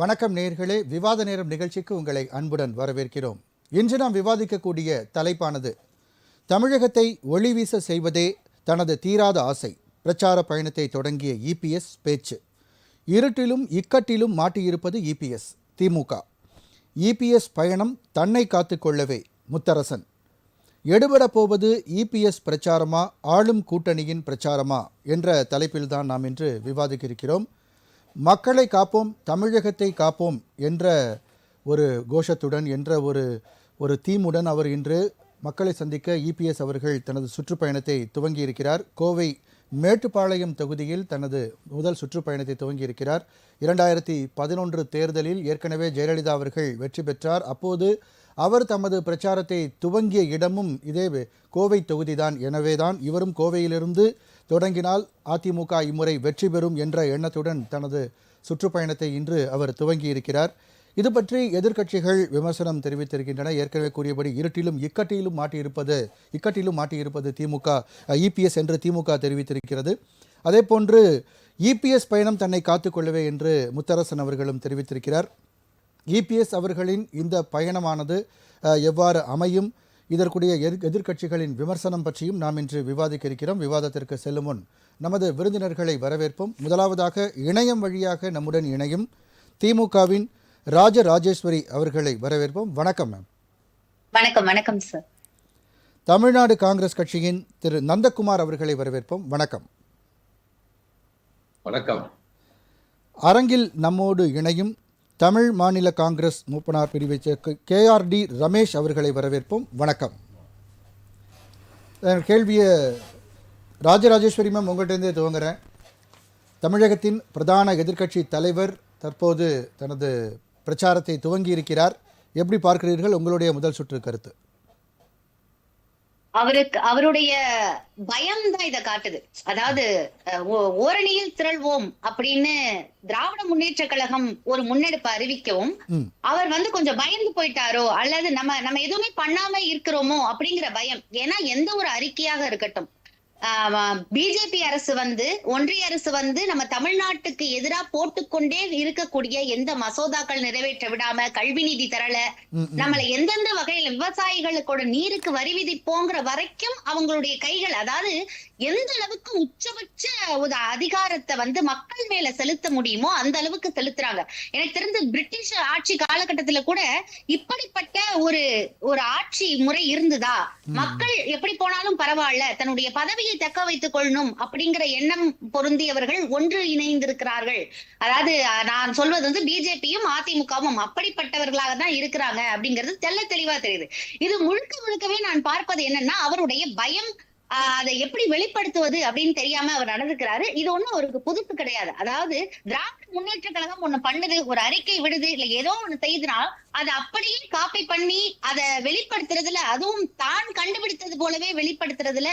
வணக்கம் நேயர்களே, விவாத நேரம் நிகழ்ச்சிக்கு உங்களை அன்புடன் வரவேற்கிறோம். இன்று நாம் விவாதிக்கக்கூடிய தலைப்பானது தமிழகத்தை ஒளிவீச செய்வதே தனது தீராத ஆசை. பிரச்சார பயணத்தை தொடங்கிய இபிஎஸ் பேச்சு. இருட்டிலும் இக்கட்டிலும் மாட்டியிருப்பது இபிஎஸ். திமுக இபிஎஸ் பயணம் தன்னை காத்துக்கொள்ளவே முத்தரசன். எடுபடப் போவது இபிஎஸ் பிரச்சாரமா, ஆளும் கூட்டணியின் பிரச்சாரமா என்ற தலைப்பில்தான் நாம் இன்று விவாதிக்க இருக்கிறோம். மக்களை காப்போம், தமிழகத்தை காப்போம் என்ற ஒரு கோஷத்துடன், என்ற ஒரு தீமுடன் அவர் இன்று மக்களை சந்திக்க இபிஎஸ் அவர்கள் தனது சுற்றுப்பயணத்தை துவங்கியிருக்கிறார். கோவை மேட்டுப்பாளையம் தொகுதியில் தனது முதல் சுற்றுப்பயணத்தை துவங்கியிருக்கிறார். 2011 தேர்தலில் ஏற்கனவே ஜெயலலிதா அவர்கள் வெற்றி பெற்றார். அப்போது அவர் தமது பிரச்சாரத்தை துவங்கிய இடமும் இதே கோவை தொகுதிதான். எனவேதான் இவரும் கோவையிலிருந்து தொடங்கினால் அதிமுக இம்முறை வெற்றி பெறும் என்ற எண்ணத்துடன் தனது சுற்றுப்பயணத்தை இன்று அவர் துவங்கியிருக்கிறார். இது பற்றி எதிர்க்கட்சிகள் விமர்சனம் தெரிவித்திருக்கின்றன. ஏற்கனவே கூறியபடி இக்கட்டிலும் மாட்டியிருப்பது திமுக, இபிஎஸ் என்று திமுக தெரிவித்திருக்கிறது. அதே போன்று இபிஎஸ் பயணம் தன்னை காத்துக்கொள்ளவே என்று முத்தரசன் அவர்களும் தெரிவித்திருக்கிறார். இபிஎஸ் அவர்களின் இந்த பயணமானது எவ்வாறு அமையும், இதற்குரிய எதிர்க்கட்சிகளின் விமர்சனம் பற்றியும் நாம் இன்று விவாதிக்க இருக்கிறோம். விவாதத்திற்கு செல்லும் முன் நமது விருந்தினர்களை வரவேற்போம். முதலாவதாக இணையம் வழியாக நம்முடன் இணையும் திமுகவின் ராஜராஜேஸ்வரி அவர்களை வரவேற்போம். வணக்கம் மேம். வணக்கம். வணக்கம் சார். தமிழ்நாடு காங்கிரஸ் கட்சியின் திரு நந்தகுமார் அவர்களை வரவேற்போம். வணக்கம். வணக்கம். அரங்கில் நம்மோடு இணையும் தமிழ் மாநில காங்கிரஸ் மூப்பனார் பிரிவை கேஆர்டி ரமேஷ் அவர்களை வரவேற்போம். வணக்கம். கேள்வியை ராஜராஜேஸ்வரி மேம் உங்கள்கிட்டருந்தே துவங்குறேன். தமிழகத்தின் பிரதான எதிர்க்கட்சி தலைவர் தற்போது தனது பிரச்சாரத்தை துவங்கியிருக்கிறார். எப்படி பார்க்கிறீர்கள்? உங்களுடைய முதல் சுற்று கருத்து. அவருடைய பயம்தான் இதை காட்டுது. அதாவது ஓரணியில் திரள்வோம் அப்படின்னு திராவிட முன்னேற்ற கழகம் ஒரு முன்னெடுப்பு அறிவிக்கவும் அவர் கொஞ்சம் பயந்து போயிட்டாரோ, அல்லது நம்ம எதுவுமே பண்ணாம இருக்கிறோமோ அப்படிங்கிற பயம். ஏன்னா எந்த ஒரு அறிக்கையாக இருக்கட்டும், பிஜேபி அரசு ஒன்றிய அரசு நம்ம தமிழ்நாட்டுக்கு எதிராக போட்டுக்கொண்டே இருக்கக்கூடிய எந்த மசோதாக்கள் நிறைவேற்ற விடாம, கல்வி நிதி தரல, நம்மளை எந்தெந்த வகையில விவசாயிகளுக்கு நீருக்கு வரி விதிப்போங்கிற வரைக்கும் அவங்களுடைய கைகள், அதாவது எந்த அளவுக்கு உச்சபட்ச ஒரு அதிகாரத்தை மக்கள் மேல செலுத்த முடியுமோ அந்த அளவுக்கு செலுத்துறாங்க. எனக்கு தெரிஞ்ச பிரிட்டிஷ் ஆட்சி காலகட்டத்துல கூட இப்படிப்பட்ட ஒரு ஆட்சி முறை இருந்ததா? மக்கள் எப்படி போனாலும் பரவாயில்ல, தன்னுடைய பதவியை தக்க வைத்துக் கொள்ளணும் அப்படிங்கிற எண்ணம் பொருந்தியவர்கள் ஒன்று இணைந்திருக்கிறார்கள். அதாவது நான் சொல்வது பிஜேபியும் அதிமுகவும் அப்படிப்பட்டவர்களாக தான் இருக்கிறாங்க அப்படிங்கிறது தெள்ள தெளிவா தெரியுது. இது முழுக்கவே நான் பார்ப்பது என்னன்னா, அவருடைய பயம், அதை எப்படி வெளிப்படுத்துவது அப்படின்னு தெரியாம அவர் நடந்துக்கிறாரு. இது ஒண்ணும் அவருக்கு புதுசு கிடையாது. அதாவது திராவிட முன்னேற்ற கழகம் ஒண்ணு பண்ணுது, ஒரு அறிக்கை விடுது, இல்ல ஏதோ ஒண்ணு செய்யுதுன்னா அதை அப்படியே காப்பி பண்ணி அதை வெளிப்படுத்துறதுல, அதுவும் தான் கண்டுபிடித்தது போலவே வெளிப்படுத்துறதுல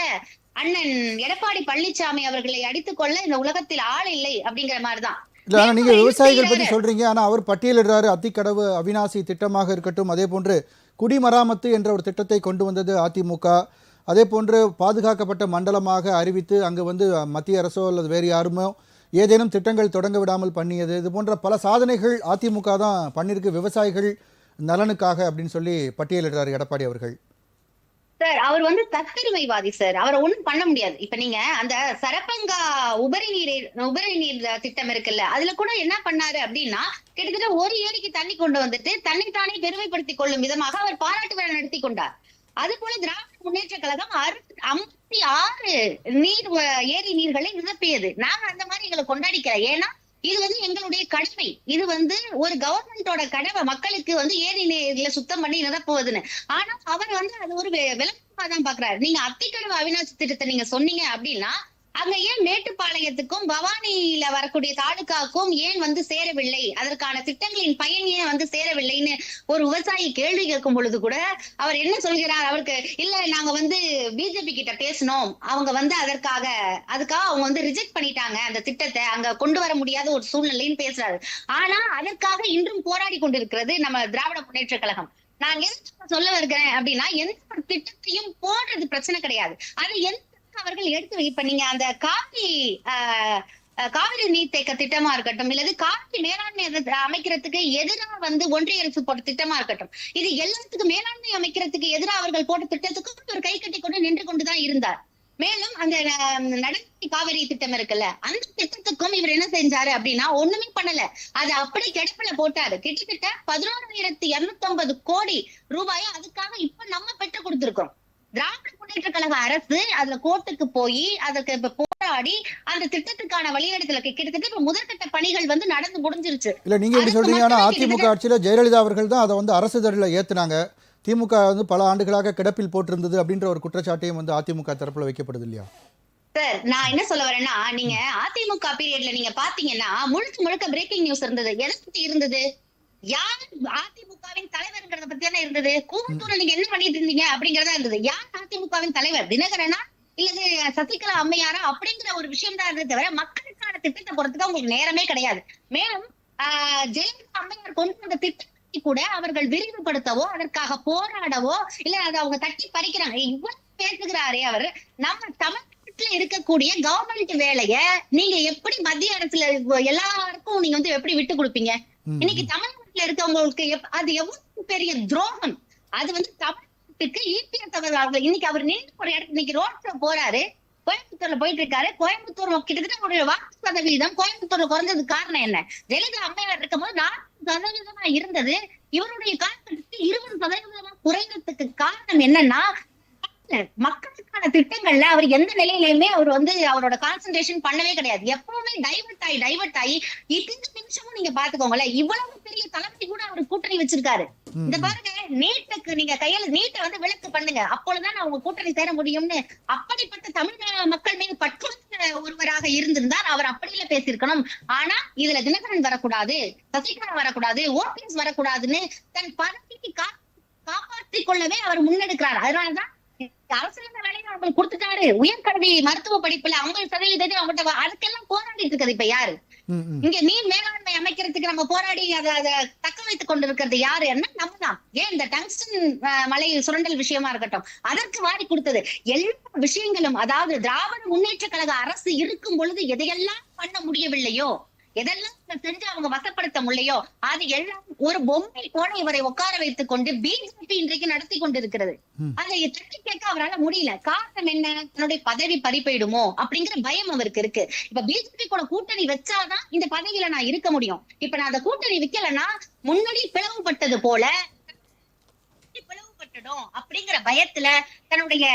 அண்ணன் எடப்பாடி பழனிசாமி அவர்களை அடித்துக்கொள்ள இந்த உலகத்தில் ஆள் இல்லை அப்படிங்கிற மாதிரிதான். ஆனா நீங்க விவசாயிகள் பத்தி சொல்றீங்க, ஆனா அவர் பட்டியலிடுறாரு. அத்திக்கடவு அவிநாசி திட்டமாக இருக்கட்டும், அதே போன்று குடிமராமத்து என்ற ஒரு திட்டத்தை கொண்டு வந்தது அதிமுக. அதே போன்று பாதுகாக்கப்பட்ட மண்டலமாக அறிவித்து அங்கு மத்திய அரசோ அல்லது வேறு யாருமோ ஏதேனும் திட்டங்கள் தொடங்க விடாமல் பண்ணியது. இது போன்ற பல சாதனைகள் அதிமுக தான் பண்ணியிருக்கு விவசாயிகள் நலனுக்காக அப்படின்னு சொல்லி பட்டியலிடுறாரு எடப்பாடி அவர்கள். சார், அவர் தற்கருமைவாதி சார். அவரை ஒண்ணும் பண்ண முடியாது. இப்ப நீங்க அந்த சரப்பங்கா உபரி நீர் திட்டம் இருக்குல்ல, அதுல கூட என்ன பண்ணாரு அப்படின்னா, கிட்டத்தட்ட ஒரு ஏரிக்கு தண்ணி கொண்டு வந்துட்டு தன்னைத்தானே பெருமைப்படுத்திக் கொள்ளும் விதமாக அவர் பாராட்டு விழா நடத்தி கொண்டார். அது போல திராவிட முன்னேற்ற கழகம் 56 ஏரி நீர்களை நிரப்பியது. நாங்க அந்த மாதிரி எங்களை கொண்டாடிக்கிறோம். ஏன்னா இது எங்களுடைய கடமை. இது ஒரு கவர்மெண்டோட கடமை, மக்களுக்கு ஏரி நீர்ல சுத்தம் பண்ணி நிரப்புவதுன்னு. ஆனா அவர் அது ஒரு விளக்கமா தான் பாக்குறாரு. நீங்க அத்திக்கடவு அவிநாசி திட்டத்தை நீங்க சொன்னீங்க அப்படின்னா, அங்க ஏன் மேட்டுப்பாளையத்துக்கும் பவானியில வரக்கூடிய தாலுகாக்கும் ஏன் சேரவில்லை, அதற்கான திட்டங்களின் பயன் ஏன் சேரவில்லைன்னு ஒரு விவசாயி கேள்வி கேட்கும் பொழுது கூட அவர் என்ன சொல்கிறார்? அவருக்கு இல்ல, நாங்க பிஜேபி கிட்ட பேசணும், அவங்க அதுக்காக அவங்க ரிஜெக்ட் பண்ணிட்டாங்க, அந்த திட்டத்தை அங்க கொண்டு வர முடியாத ஒரு சூழ்நிலைன்னு பேசுறாரு. ஆனா அதற்காக இன்றும் போராடி கொண்டிருக்கிறது நம்ம திராவிட முன்னேற்ற கழகம். நான் எந்த சொல்ல வருகிறேன் அப்படின்னா, எந்த ஒரு திட்டத்தையும் போடுறது பிரச்சனை கிடையாது, அது எந்த அவர்கள் எடுத்து. இப்ப நீங்க அந்த காவி காவிரி நீர்த்தேக்க திட்டமா இருக்கட்டும், இல்லது காவிரி மேலாண்மை அமைக்கிறதுக்கு எதிராக வந்து ஒன்றிய அரசு போட்ட திட்டமா இருக்கட்டும், இது எல்லாத்துக்கும் மேலாண்மை அமைக்கிறதுக்கு எதிராக அவர்கள் போட்ட திட்டத்துக்கும் ஒரு கை கட்டி கொண்டு நின்று கொண்டுதான் இருந்தார். மேலும் அந்த நடுநிலை காவிரி திட்டம் இருக்குல்ல, அந்த திட்டத்துக்கும் இவர் என்ன செஞ்சாரு அப்படின்னா ஒண்ணுமே பண்ணல. அது அப்படி கிடப்பில போட்டாரு. கிட்டத்தட்ட 11,250 கோடி ரூபாயை அதுக்காக இப்ப நம்ம பெற்று கொடுத்திருக்கோம். திராவிட முன்னேற்ற கழக அரசு அதுல கோர்ட்டுக்கு போய் அதுக்கு இப்ப போராடி அந்த திட்டத்துக்கான வழிநடத்தல கிட்டத்தட்ட இப்ப முதற்கட்ட பணிகள் வந்து நடந்து முடிஞ்சிருச்சு. இல்லை நீங்கள் எப்படி சொல்கிறீங்க? ஆனால் அதிமுக ஆட்சியில் ஜெயலலிதா அவர்கள் தான் அதை வந்து அரசு தடில் ஏற்றுனாங்க. திமுக வந்து பல ஆண்டுகளாக கிடப்பில் போட்டிருந்தது அப்படின்ற ஒரு குற்றச்சாட்டையும் வந்து அதிமுக தரப்புல வைக்கப்படுது இல்லையா? சார், நான் என்ன சொல்ல வரேன்னா, நீங்க அதிமுக பீரியட்ல நீங்க பாத்தீங்கன்னா முழுக்க முழுக்க பிரேக்கிங் நியூஸ் இருந்தது. எதை பத்தி இருந்தது? யார் அதிமுகவின் தலைவர்ங்கிறத பத்தி தானே இருந்தது. கூவத்தூர்ல நீங்க என்ன பண்ணிட்டு இருந்தீங்க அப்படிங்கறதா இருந்தது. யார் அதிமுகவின் தலைவர், தினகரனா இல்லது சசிகலா அம்மையாரா அப்படிங்கிற ஒரு விஷயம் தான் இருந்தது தவிர மக்களுக்கான திட்டத்தை பொறுத்துக்க உங்களுக்கு நேரமே கிடையாது. மேலும் ஜெயலலிதா அம்மையார் கொண்டு வந்த திட்டத்தை கூட அவர்கள் விரிவுபடுத்தவோ அதற்காக போராடவோ இல்ல அதை அவங்க தட்டி பறிக்கிறாங்க. இவ்வளவு பேசுகிறாரே அவர். நம்ம தமிழ்நாட்டுல இருக்கக்கூடிய கவர்மெண்ட் வேலைய நீங்க எப்படி மத்திய அரசுல எல்லாருக்கும் நீங்க வந்து எப்படி விட்டு கொடுப்பீங்க? இன்னைக்கு தமிழ்நாட்டுல இருக்கவங்களுக்கு அது எவ்வளவு பெரிய துரோகம். அது வந்து தமிழ்நாட்டுக்கு இபிஎஸ் அவர்கள் இன்னைக்கு அவர் நின்று ஒரு இடத்துல இன்னைக்கு ரோட் ஷோ போறாரு, கோயம்புத்தூர்ல போயிட்டு இருக்காரு. கோயம்புத்தூர் கிட்டத்தட்ட ஒரு வாக்கு சதவீதம் கோயம்புத்தூர்ல குறைஞ்சதுக்கு காரணம் என்ன? ஜெயலலிதா அம்மையார் இருக்கும் போது 40% இருந்தது. இவருடைய காலகட்டத்துக்கு 20% குறைந்ததுக்கு காரணம் என்னன்னா, மக்களுக்கான திட்டங்கள்ல அவர் எந்த நிலையிலுமே அவர் வந்து அவரோட கான்சென்ட்ரேஷன் பண்ணவே கிடையாது. எப்பவுமே டைவர்ட் ஆகி இந்த நிமிஷமும் நீங்க பாத்துக்கோங்களேன், இவ்வளவு பெரிய தலைமை கூட அவர் கூட்டணி வச்சிருக்காரு. இந்த பாருங்க, நீட்டுக்கு நீங்க கையில நீட்டை வந்து விலக்கு பண்ணுங்க, அப்பொழுதுதான் அவங்க கூட்டணி சேர முடியும்னு அப்படிப்பட்ட தமிழ் மக்கள் மீது பற்றுள்ள ஒருவராக இருந்திருந்தார். அவர் அப்படியில பேசியிருக்கணும். ஆனா இதுல தினகரன் வரக்கூடாது, சசிகலா வரக்கூடாது, ஓபிஎஸ் வரக்கூடாதுன்னு தன் பதவிக்கு காப்பாற்றிக் கொள்ளவே அவர் முன்னெடுக்கிறார். அதனாலதான் அரசியல் வேலையை அவங்களுக்கு கொடுத்துட்டாரு. உயர்கல்வி மருத்துவ படிப்புல 50% அவங்ககிட்ட அதுக்கெல்லாம் போராடிட்டு இருக்குது. இப்ப யாரு இங்க நீர் மேலாண்மை அமைக்கிறதுக்கு நம்ம போராடி அதை தக்க வைத்துக் கொண்டிருக்கிறது யாரு? நம்ம தான். ஏன் இந்த டங்ஸ்டன் மலை சுரண்டல் விஷயமா இருக்கட்டும், அதற்கு வாரி கொடுத்தது எல்லா விஷயங்களும். அதாவது திராவிட முன்னேற்ற கழக அரசு இருக்கும் பொழுது எதையெல்லாம் பண்ண முடியவில்லையோ, எதெல்லாம் செஞ்சு அவங்க வசப்படுத்த முடியலையோ அது எல்லாம் ஒரு பொம்மை போல இவரை உட்கார வைத்துக் கொண்டு பிஜேபி இன்றைக்கு நடத்தி கொண்டிருக்கிறது. அதை தட்டி கேட்க அவரால் முடியல. காரணம் என்ன? தன்னுடைய பதவி பறிப்போயிடுமோ அப்படிங்கிற பயம் அவருக்கு இருக்கு. இப்ப பிஜேபி கூட கூட்டணி வச்சாதான் இந்த பதவியில நான் இருக்க முடியும். இப்ப நான் அந்த கூட்டணி வைக்கலன்னா முன்னாடி பிளவுபட்டது போல பிளவுபட்டுடும் அப்படிங்கிற பயத்துல தன்னுடைய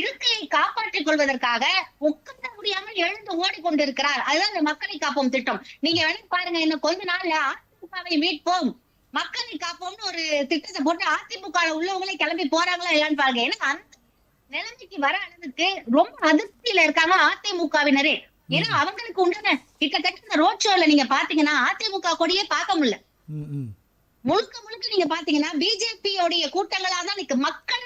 இருக்கையை காப்பாற்றிக் கொள்வதற்காக உட்கார முடியாமல் எழுந்து ஓடிக்கொண்டிருக்கிறார். அதுதான் இந்த மக்களை காப்போம் திட்டம். நீங்க வேணா பாருங்க, இன்னும் கொஞ்ச நாள்ல அதிமுகவை மீட்போம் மக்களை காப்போம்னு ஒரு திட்டத்தை போட்டு அதிமுக உள்ளவங்களே கிளம்பி போறாங்களா இல்லையான்னு பாருங்க. ஏன்னா அந்த நிலைமைக்கு வர அளவுக்கு ரொம்ப அதிருப்தியில இருக்காங்க அதிமுகவினரே. ஏன்னா அவங்களுக்கு உண்டான கிட்டத்தட்ட இந்த ரோட் ஷோல நீங்க பாத்தீங்கன்னா அதிமுக கொடியே பார்க்க முடியல. முழுக்க முழுக்க நீங்க பாத்தீங்கன்னா பிஜேபியோடைய கூட்டங்களா தான் மக்கள்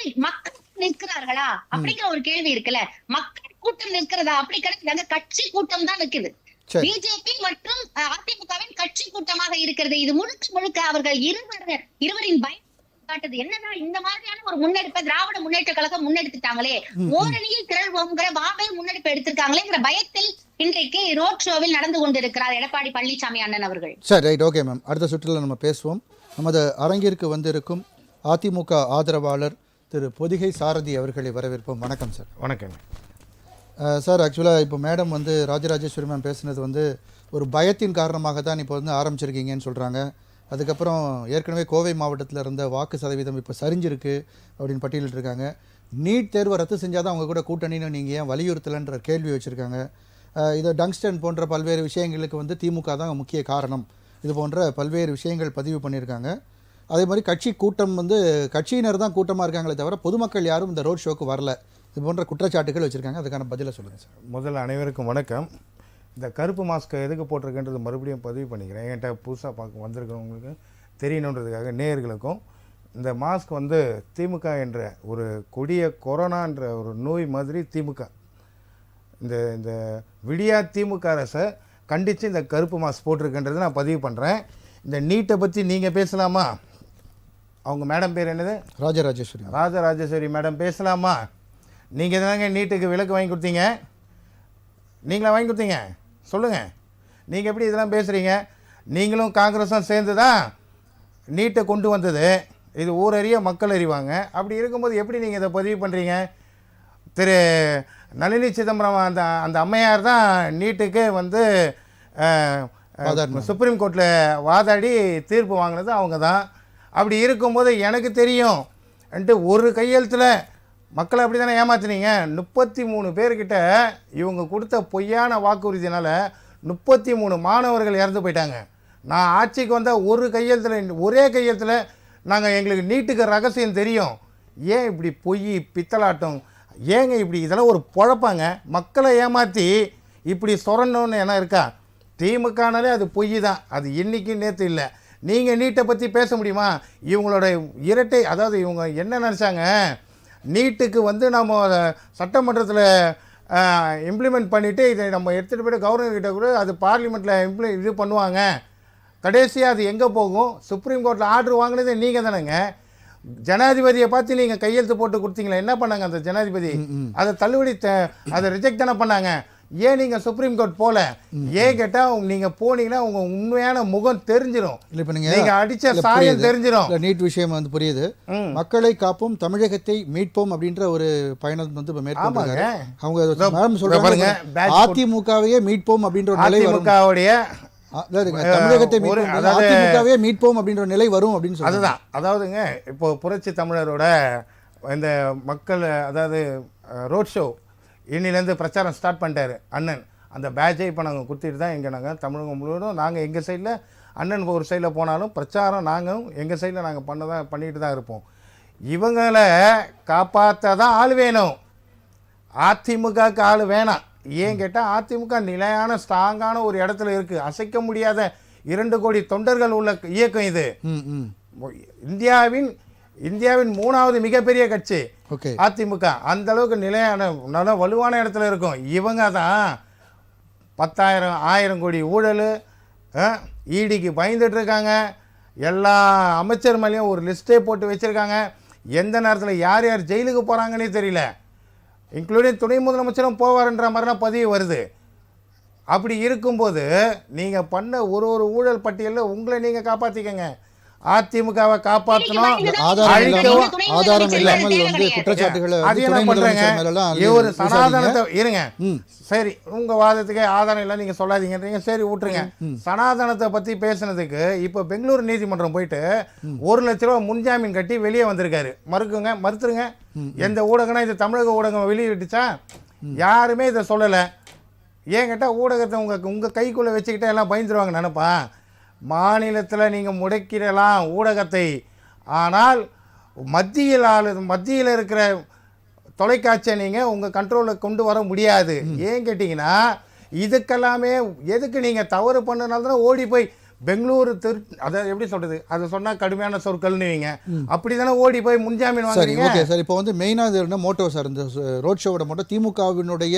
நிற்கிறார்களா அப்படிங்கிற ஒரு கேள்வி இருக்குல்ல. மக்கள் கூட்டம் நிற்கிறதா? அப்படி கிடையாது, கட்சி கூட்டம் தான் நிற்குது. பிஜேபி மற்றும் அதிமுகவின் கட்சி கூட்டமாக இருக்கிறது. இது முழுக்க முழுக்க அவர்கள் இருவரின் பயம் காட்டுது. என்னன்னா, இந்த மாதிரியான ஒரு முன்னெடுப்பை திராவிட முன்னேற்ற கழகம் முன்னெடுத்துட்டாங்களே, ஓரணியில் திரள்வோம்ங்கிற மாபெரும் முன்னெடுப்பு எடுத்திருக்காங்களேங்கிற பயத்தில் இன்றைக்கு ரோட் ஷோவில் நடந்து கொண்டிருக்கிறார் எடப்பாடி பழனிசாமி அண்ணன் அவர்கள். சரி, ரைட், ஓகே மேம். அடுத்த சுற்றுல நம்ம பேசுவோம். நமது அரங்கிற்கு வந்திருக்கும் அதிமுக ஆதரவாளர் திரு பொதிகை சாரதி அவர்களை வரவேற்போம். வணக்கம் சார். வணக்கம் சார். ஆக்சுவலாக இப்போ மேடம் வந்து ராஜராஜேஸ்வரி மேம் பேசுனது வந்து ஒரு பயத்தின் காரணமாக தான் இப்போ வந்து ஆரம்பிச்சிருக்கீங்கன்னு சொல்கிறாங்க. அதுக்கப்புறம் ஏற்கனவே கோவை மாவட்டத்தில் இருந்த வாக்கு சதவீதம் இப்போ சரிஞ்சிருக்கு அப்படின்னு பட்டியலிட்டிருக்காங்க. நீட் தேர்வை ரத்து செஞ்சால் தான் அவங்க கூட கூட்டணின்னு நீங்கள் ஏன் வலியுறுத்தலைன்ற கேள்வி வச்சுருக்காங்க. இதை டங்ஸ்டன் போன்ற பல்வேறு விஷயங்களுக்கு வந்து திமுக தான் முக்கிய காரணம், இது போன்ற பல்வேறு விஷயங்கள் பதிவு பண்ணியிருக்காங்க. அதே மாதிரி கட்சி கூட்டம் வந்து கட்சியினர் தான் கூட்டமாக இருக்காங்களே தவிர பொதுமக்கள் யாரும் இந்த ரோட் ஷோக்கு வரல, இது போன்ற குற்றச்சாட்டுகள் வச்சுருக்காங்க. அதுக்கான பதிலை சொல்லுங்கள் சார். முதல்ல அனைவருக்கும் வணக்கம். இந்த கருப்பு மாஸ்க்கை எதுக்கு போட்டிருக்கேன்றது மறுபடியும் பதிவு பண்ணிக்கிறேன். என்கிட்ட புதுசாக பார்க்க வந்திருக்கிறவங்களுக்கு தெரியணுன்றதுக்காக. நேயர்களுக்கும் இந்த மாஸ்க் வந்து திமுக என்ற ஒரு கொடிய கொரோனான்ற ஒரு நோய் மாதிரி திமுக இந்த இந்த விடியா திமுக அரசை கண்டித்து இந்த கருப்பு மாஸ்க் போட்டிருக்கின்றதை நான் பதிவு பண்ணுறேன். இந்த நீட்டை பற்றி நீங்கள் பேசலாமா? அவங்க மேடம் பேர் என்னது? ராஜராஜேஸ்வரி மேடம் பேசலாமா? நீங்கள் தாங்க நீட்டுக்கு விலக்கு வாங்கி கொடுத்தீங்க. நீங்களா வாங்கி கொடுத்தீங்க? சொல்லுங்கள், நீங்கள் எப்படி இதெல்லாம் பேசுகிறீங்க? நீங்களும் காங்கிரஸும் சேர்ந்து தான் நீட்டை கொண்டு வந்தது. இது ஊரறிய மக்கள் அறிவாங்க. அப்படி இருக்கும்போது எப்படி நீங்கள் இதை பதிவு பண்ணுறீங்க? திரு நளினி சிதம்பரம் அந்த அந்த அம்மையார் தான் நீட்டுக்கு வந்து சுப்ரீம் கோர்ட்டில் வாதாடி தீர்ப்பு வாங்கினது அவங்க தான். அப்படி இருக்கும்போது எனக்கு தெரியும் ஒரு கையெழுத்தில் மக்களை அப்படி தானே ஏமாத்தினீங்க. 33 பேர்கிட்ட இவங்க கொடுத்த பொய்யான வாக்குறுதினால 33 மாணவர்கள் இறந்து போயிட்டாங்க. நான் ஆட்சிக்கு வந்தால் ஒரு கையெழுத்தில், ஒரே கையெழுத்தில் நாங்கள் எங்களுக்கு நீட்டுக்கு ரகசியம் தெரியும். ஏன் இப்படி பொய் பித்தலாட்டம்? ஏங்க இப்படி இதெல்லாம் ஒரு பொழப்பாங்க? மக்களை ஏமாற்றி இப்படி சொரணுன்னு என்ன இருக்கா? திமுகனாலே அது பொய் தான். அது இன்றைக்கி நேற்று இல்லை. நீங்கள் நீட்டை பற்றி பேச முடியுமா? இவங்களோட இரட்டை, அதாவது இவங்க என்ன நினச்சாங்க, நீட்டுக்கு வந்து நம்ம சட்டமன்றத்தில் இம்ப்ளிமெண்ட் பண்ணிவிட்டு இதை நம்ம எடுத்துகிட்டு போய்ட்டு கவர்னர்கிட்ட கூட அது பார்லிமெண்ட்டில் இது பண்ணுவாங்க. கடைசியாக அது எங்கே போகும்? சுப்ரீம் கோர்ட்டில் ஆர்டர் வாங்கினது நீங்கள் தானேங்க. ஜனாதிபதியை பார்த்து நீங்கள் கையெழுத்து போட்டு கொடுத்தீங்களா? என்ன பண்ணாங்க அந்த ஜனாதிபதி? அதை தள்ளுபடி அதை ரிஜெக்ட் தானே பண்ணாங்க. ஏன் நீங்கள் சுப்ரீம் கோர்ட் போல? ஏன் கேட்டால் நீங்கள் போனீங்கன்னா உங்கள் உண்மையான முகம் தெரிஞ்சிடும். இல்லை, இப்போ நீங்கள் அடித்த சாயம் தெரிஞ்சிடும். நீட் விஷயம் வந்து புரியுது. மக்களை காப்போம், தமிழகத்தை மீட்போம் அப்படின்ற ஒரு பயணம் வந்து இப்போ மேற்கொண்டாங்க. அவங்க மேடம் சொல்றாங்க அதிமுகவையே மீட்போம் அப்படின்ற ஒரு நிலை வரும். அதிமுகவுடைய தமிழகத்தை அதிமுகவே மீட்போம் அப்படின்ற நிலை வரும் அப்படின்னு சொல்லி அதுதான். அதாவதுங்க, இப்போ புரட்சி தமிழரோட இந்த மக்கள், அதாவது ரோட் ஷோ இன்னிலேருந்து பிரச்சாரம் ஸ்டார்ட் பண்ணிட்டாரு அண்ணன். அந்த பேட்சை இப்போ நாங்கள் கொடுத்துட்டு தான் எங்கே நாங்கள் தமிழகம் முழுவதும் நாங்கள் எங்கள் சைடில், அண்ணன் ஒரு சைடில் போனாலும் பிரச்சாரம் நாங்களும் எங்கள் சைடில் நாங்கள் பண்ணிட்டு தான் இருப்போம். இவங்களை காப்பாற்ற தான் ஆள் வேணும், அதிமுகவுக்கு ஆள் வேணாம். ஏன் கேட்டால் அதிமுக நிலையான ஸ்ட்ராங்கான ஒரு இடத்துல இருக்குது. அசைக்க முடியாத 2 கோடி தொண்டர்கள் உள்ள இயக்கம் இது. இந்தியாவின் 3வது மிகப்பெரிய கட்சி அதிமுக. அந்த அளவுக்கு நிலையான நல்ல வலுவான இடத்துல இருக்கும். இவங்க தான் 10,000 கோடி ஊழல், ஈடிக்கு பயந்துட்டு இருக்காங்க. எல்லா அமைச்சர் மேலேயும் ஒரு லிஸ்ட்டே போட்டு வச்சுருக்காங்க. எந்த நேரத்தில் யார் யார் ஜெயிலுக்கு போகிறாங்கன்னே தெரியல. இன்க்ளூடிங் துணை முதலமைச்சரும் போவார்ன்ற மாதிரிலாம் பதிவு வருது. அப்படி இருக்கும்போது நீங்கள் பண்ண ஒரு ஊழல் பட்டியலில் உங்களை நீங்கள் காப்பாற்றிக்கங்க. அதிமுகவை காப்பாற்றணும். ஆதாரம் இல்லாமல் வந்து குற்றச்சாட்டுகளை இவர் சனாதனத்தை இருங்க. சரி, உங்கள் வாதத்துக்கே ஆதாரம் இல்லை நீங்கள் சொல்லாதீங்கன்றீங்க. சரி விட்டுருங்க. சனாதனத்தை பற்றி பேசுனதுக்கு இப்போ பெங்களூர் நீதிமன்றம் போயிட்டு 1 லட்ச ரூபா முன்ஜாமீன் கட்டி வெளியே வந்திருக்காரு. மறுத்துருங்க. எந்த ஊடகம்னா இது தமிழக ஊடகம் வெளியிட்டுச்சா? யாருமே இதை சொல்லலை. ஏன் கேட்டால் ஊடகத்தை உங்கள் கைக்குள்ளே வச்சுக்கிட்டே எல்லாம் பயந்துருவாங்க நினைப்பா. மாநிலத்தில் நீங்கள் முடக்கிடலாம் ஊடகத்தை, ஆனால் மத்தியில் இருக்கிற தொலைக்காட்சியை நீங்கள் உங்கள் கண்ட்ரோலில் கொண்டு வர முடியாது. ஏன் கேட்டிங்கன்னா இதுக்கெல்லாமே எதுக்கு நீங்கள் தவறு பண்ணனால தானே ஓடி போய் பெங்களூர் அதை எப்படி சொல்கிறது, அதை சொன்னால் கடுமையான சொற்கள்னுவீங்க. அப்படி தானே ஓடி போய் முன்ஜாமீன் வாங்குறீங்க. ஓகே சார், இப்போ வந்து மெயினாக மோட்டோ சார், இந்த ரோட் ஷோவோட மோட்டோ திமுகவினுடைய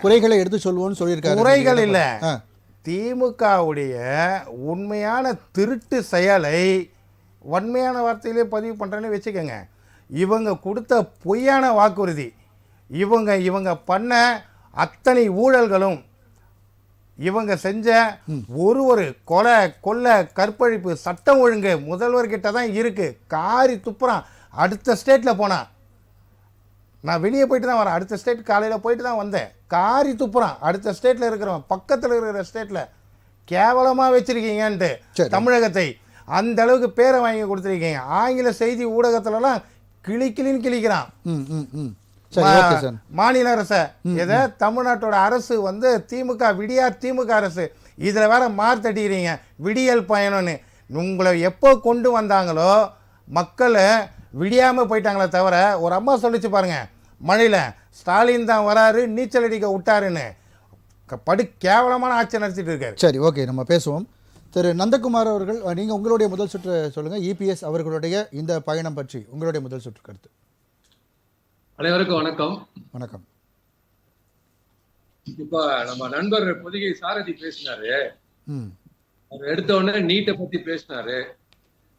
குறைகளை எடுத்து சொல்லுவோம்னு சொல்லியிருக்காரு. குறைகள் இல்லை, திமுகவுடைய உண்மையான திருட்டு செயலை வன்மையான வார்த்தையிலே பதிவு பண்ணுறேன்னு வச்சுக்கோங்க. இவங்க கொடுத்த பொய்யான வாக்குறுதி, இவங்க பண்ண அத்தனை ஊழல்களும், இவங்க செஞ்ச ஒரு கொலை கற்பழிப்பு சட்டம் ஒழுங்கு முதல்வர்கிட்ட தான் இருக்குது. காரி துப்புறான். அடுத்த ஸ்டேட்டில் போனான். நான் வெளியே போயிட்டு தான் வரேன். அடுத்த ஸ்டேட் காலையில் போயிட்டு தான் வந்தேன். காரி துப்புறான். அடுத்த ஸ்டேட்டில் இருக்கிறவன் பக்கத்தில் இருக்கிற ஸ்டேட்டில் கேவலமாக வச்சுருக்கீங்கன்ட்டு தமிழகத்தை அந்த அளவுக்கு பேரை வாங்கி கொடுத்துருக்கீங்க. ஆங்கில செய்தி ஊடகத்துலலாம் கிளின்னு கிளிக்கிறான் மாநில அரசை. இதை தமிழ்நாட்டோட அரசு வந்து திமுக அரசு. இதில் வேற தட்டிக்கிறீங்க விடியல் பயணம்னு. உங்களை எப்போ கொண்டு வந்தாங்களோ மக்களை விடியாமல் போயிட்டாங்களே தவிர, ஒரு அம்மா சொல்லிச்சு பாருங்க மழையில், ஸ்டாலின் தான் வராரு நீச்சல் அடிக்க விட்டாருன்னு. கேவலமான ஆட்சி நடத்திட்டு இருக்காரு. சரி, ஓகே, நம்ம பேசுவோம். திரு நந்தகுமார் அவர்கள், நீங்கள் உங்களுடைய முதல் சுற்று சொல்லுங்கள். இபிஎஸ் அவர்களுடைய இந்த பயணம் பற்றி உங்களுடைய முதல் சுற்று கருத்து. அனைவருக்கும் வணக்கம். வணக்கம். இப்ப நம்ம நண்பர் பொதிகை சாரதி பேசினாரு. அவர் எடுத்த உடனே நீட்டை பத்தி பேசினாரு.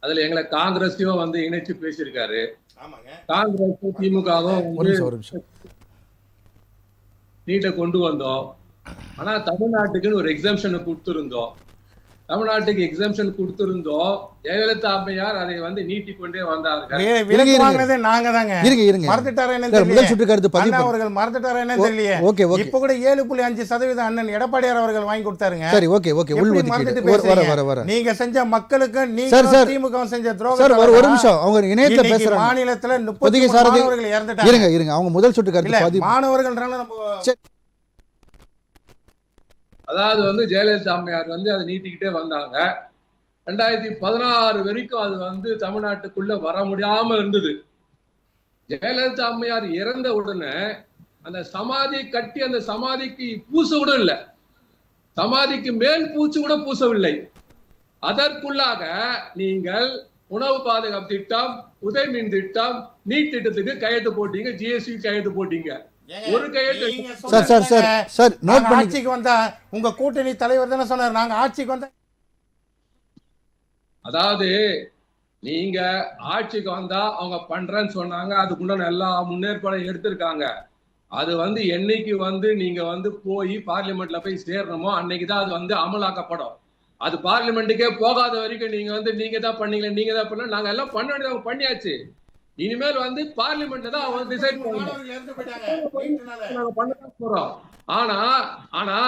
அதுல எங்களை காங்கிரஸையும் வந்து இணைச்சு பேசியிருக்காரு. காங்கிரஸ் திமுகவும் நீட்டை கொண்டு வந்தோம். ஆனா தமிழ்நாட்டுக்குன்னு ஒரு எக்ஸாம்ஷனை கொடுத்திருந்தோம். தமிழ்நாட்டுக்கு எக்ஸாம்ஷன் கொடுத்திருந்தோம். ஜெயலலிதா அம்மையார் அதை வந்து நீட்டிக்கொண்டே வந்தார்கள். விலக்கு வாங்கினதே நாங்க தாங்க. இருங்க மறந்துட்டாரா என்ன முதல் தெரியல. சுற்று கருத்து அண்ணா பதிவு அவர்கள் மறந்துட்டாரா என்ன தெரியல. ஓகே இப்ப கூட 7.5% அண்ணன் எடப்பாடியார் அவர்கள் வாங்கி கொடுத்தாருங்க. சரி ஓகே எப்படி உள்ஒதுக்கீடு மறந்துட்டு வர பேசுறீங்க? வர வர நீங்க செஞ்ச மக்களுக்கு சார், நீங்க சார். திமுக செஞ்ச சார் துரோகம். ஒரு நிமிஷம் அவங்க இணையத்துல பேசுறாங்க. மாநிலத்துல பொதிகை 30 சாரதி மாணவர்கள் இறந்துட்டாங்க. இருங்க அவங்க முதல் சுற்று இல்ல கருத்து பதிவு மாணவர்கள்னால நம்ம அதாவது வந்து ஜெயலலிதா அம்மையார் வந்து அதை நீட்டிக்கிட்டே வந்தாங்க. 2016 வரைக்கும் அது வந்து தமிழ்நாட்டுக்குள்ள வர முடியாம இருந்தது. ஜெயலலிதா அம்மையார் இறந்த உடனே அந்த சமாதி கட்டி அந்த சமாதிக்கு பூச கூட இல்லை, சமாதிக்கு மேல் பூச்சு கூட பூசவில்லை. அதற்குள்ளாக நீங்கள் உணவு பாதுகாப்பு திட்டம், உதயமின் திட்டம், நீட் திட்டத்துக்கு கையெழுத்து போட்டீங்க, ஜிஎஸ்டி கையெழுத்து போட்டீங்க. ஒரு கையெழுத்து சார் நோட் பண்ணி ஆட்சிக்கு வந்தா உங்க கூட்டணி தலைவர் தானே சொன்னார் நாங்க ஆட்சிக்கு வந்தா. அதாவது நீங்க ஆட்சிக்கு வந்தா அவங்க பண்றேன்னு சொன்னாங்க, அதுக்குண்டான எல்லா முன்னேற்பாடும் எடுத்திருக்காங்க. அது வந்து என்னைக்கு வந்து நீங்க வந்து போய் பார்லிமெண்ட்ல போய் சேரணுமோ அன்னைக்குதான் அது வந்து அமலாக்கப்படும். அது பார்லிமெண்ட்டுக்கே போகாத வரைக்கும் நீங்க வந்து நீங்க தான் பண்ண நாங்க எல்லாம் பண்ண வேண்டியது பண்ணியாச்சு. இனிமேல் வந்து பார்லிமெண்ட் தான் அவங்க டிசைட் போறோம். ஆனா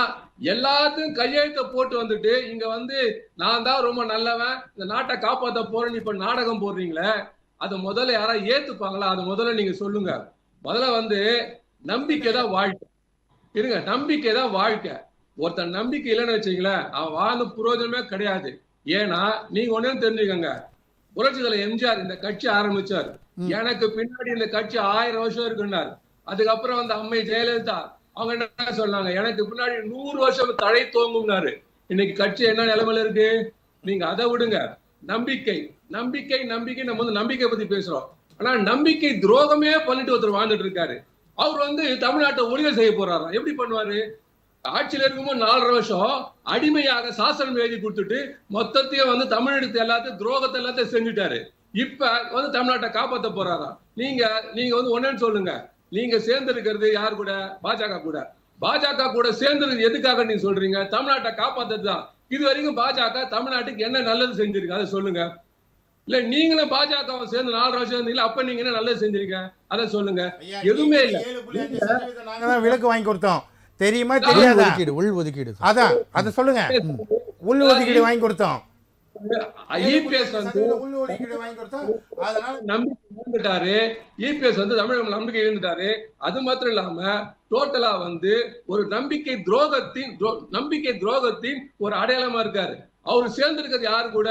எல்லாத்தையும் கையெழுத்த போட்டு வந்துட்டு இங்க வந்து நான் தான் ரொம்ப நல்லவன், இந்த நாட்டை காப்பாத்த போறேன்னு இப்ப நாடகம் போடுறீங்களே, அது முதல்ல யாராவது ஏத்துப்பாங்களா? அது முதல்ல நீங்க சொல்லுங்க. முதல்ல வந்து நம்பிக்கை தான் வாழ்க்கை. இருங்க, நம்பிக்கை தான் வாழ்க்கை. ஒருத்தன் நம்பிக்கை இல்லைன்னு வச்சுங்களேன், அவன் வாழ்ந்த புரோஜனமே கிடையாது. ஏன்னா நீங்க ஒண்ணு தெரிஞ்சுக்கோங்க, புரட்சி தலைவர் எம்ஜிஆர் இந்த கட்சி ஆரம்பிச்சார். எனக்கு பின்னாடி இந்த கட்சி 1000 வருஷம் இருக்குன்னாரு. அதுக்கப்புறம் வந்து அம்மை ஜெயலலிதா அவங்க என்ன சொன்னாங்க, எனக்கு பின்னாடி 100 வருஷம் தடை தோங்கும்னாரு. இன்னைக்கு கட்சி என்ன நிலைமையில இருக்கு? நீங்க அதை விடுங்க. நம்பிக்கை நம்பிக்கை நம்பிக்கை நம்ம வந்து நம்பிக்கை பத்தி பேசுறோம். ஆனா நம்பிக்கை துரோகமே பண்ணிட்டு ஒருத்தர் வாழ்ந்துட்டு இருக்காரு. அவர் வந்து தமிழ்நாட்டை ஒழிய செய்ய போறாராம். எப்படி பண்ணுவாரு? ஆட்சியில இருக்கும்போது 4.5 வருஷம் அடிமையாக சாசனம் எழுதி கொடுத்துட்டு மொத்தத்தையும் வந்து தமிழகத்தை எல்லாத்தையும் துரோகத்தை எல்லாத்தையும் செஞ்சுட்டாரு. இப்ப வந்து தமிழ்நாட்டை காப்பாற்ற போறாரா? நீங்க வந்து ஒன்னு சொல்லுங்க, நீங்க சேர்ந்து இருக்கிறது யார் கூட? பாஜக கூட. பாஜக கூட சேர்ந்து எதுக்காக நீங்க சொல்றீங்க? தமிழ்நாட்டை காப்பாத்துறதுதான். இது வரைக்கும் பாஜக தமிழ்நாட்டுக்கு என்ன நல்லது செஞ்சிருக்கு அதை சொல்லுங்க. இல்ல நீங்களும் பாஜக சேர்ந்து 4 வருஷம் இருந்தீங்களா, அப்ப நீங்க என்ன நல்லது செஞ்சிருக்க அதை சொல்லுங்க. எதுவுமே இல்ல. நாங்க தான் விலக்கு வாங்கி கொடுத்தோம், தெரியுமா தெரியாதா? உள் ஒதுக்கீடு அதான் அதை சொல்லுங்க. உள் ஒதுக்கீடு வாங்கி கொடுத்தோம். இபிஎஸ் வந்து நம்பிக்கை இழந்துட்டாரு. இபிஎஸ் வந்து தமிழகம் நம்பிக்கை இழந்துட்டாரு. அது மாத்திரம் இல்லாம டோட்டலா வந்து ஒரு நம்பிக்கை துரோகத்தின் ஒரு அடையாளமா இருக்காரு. அவர் சேர்ந்திருக்கிறது யாரு கூட?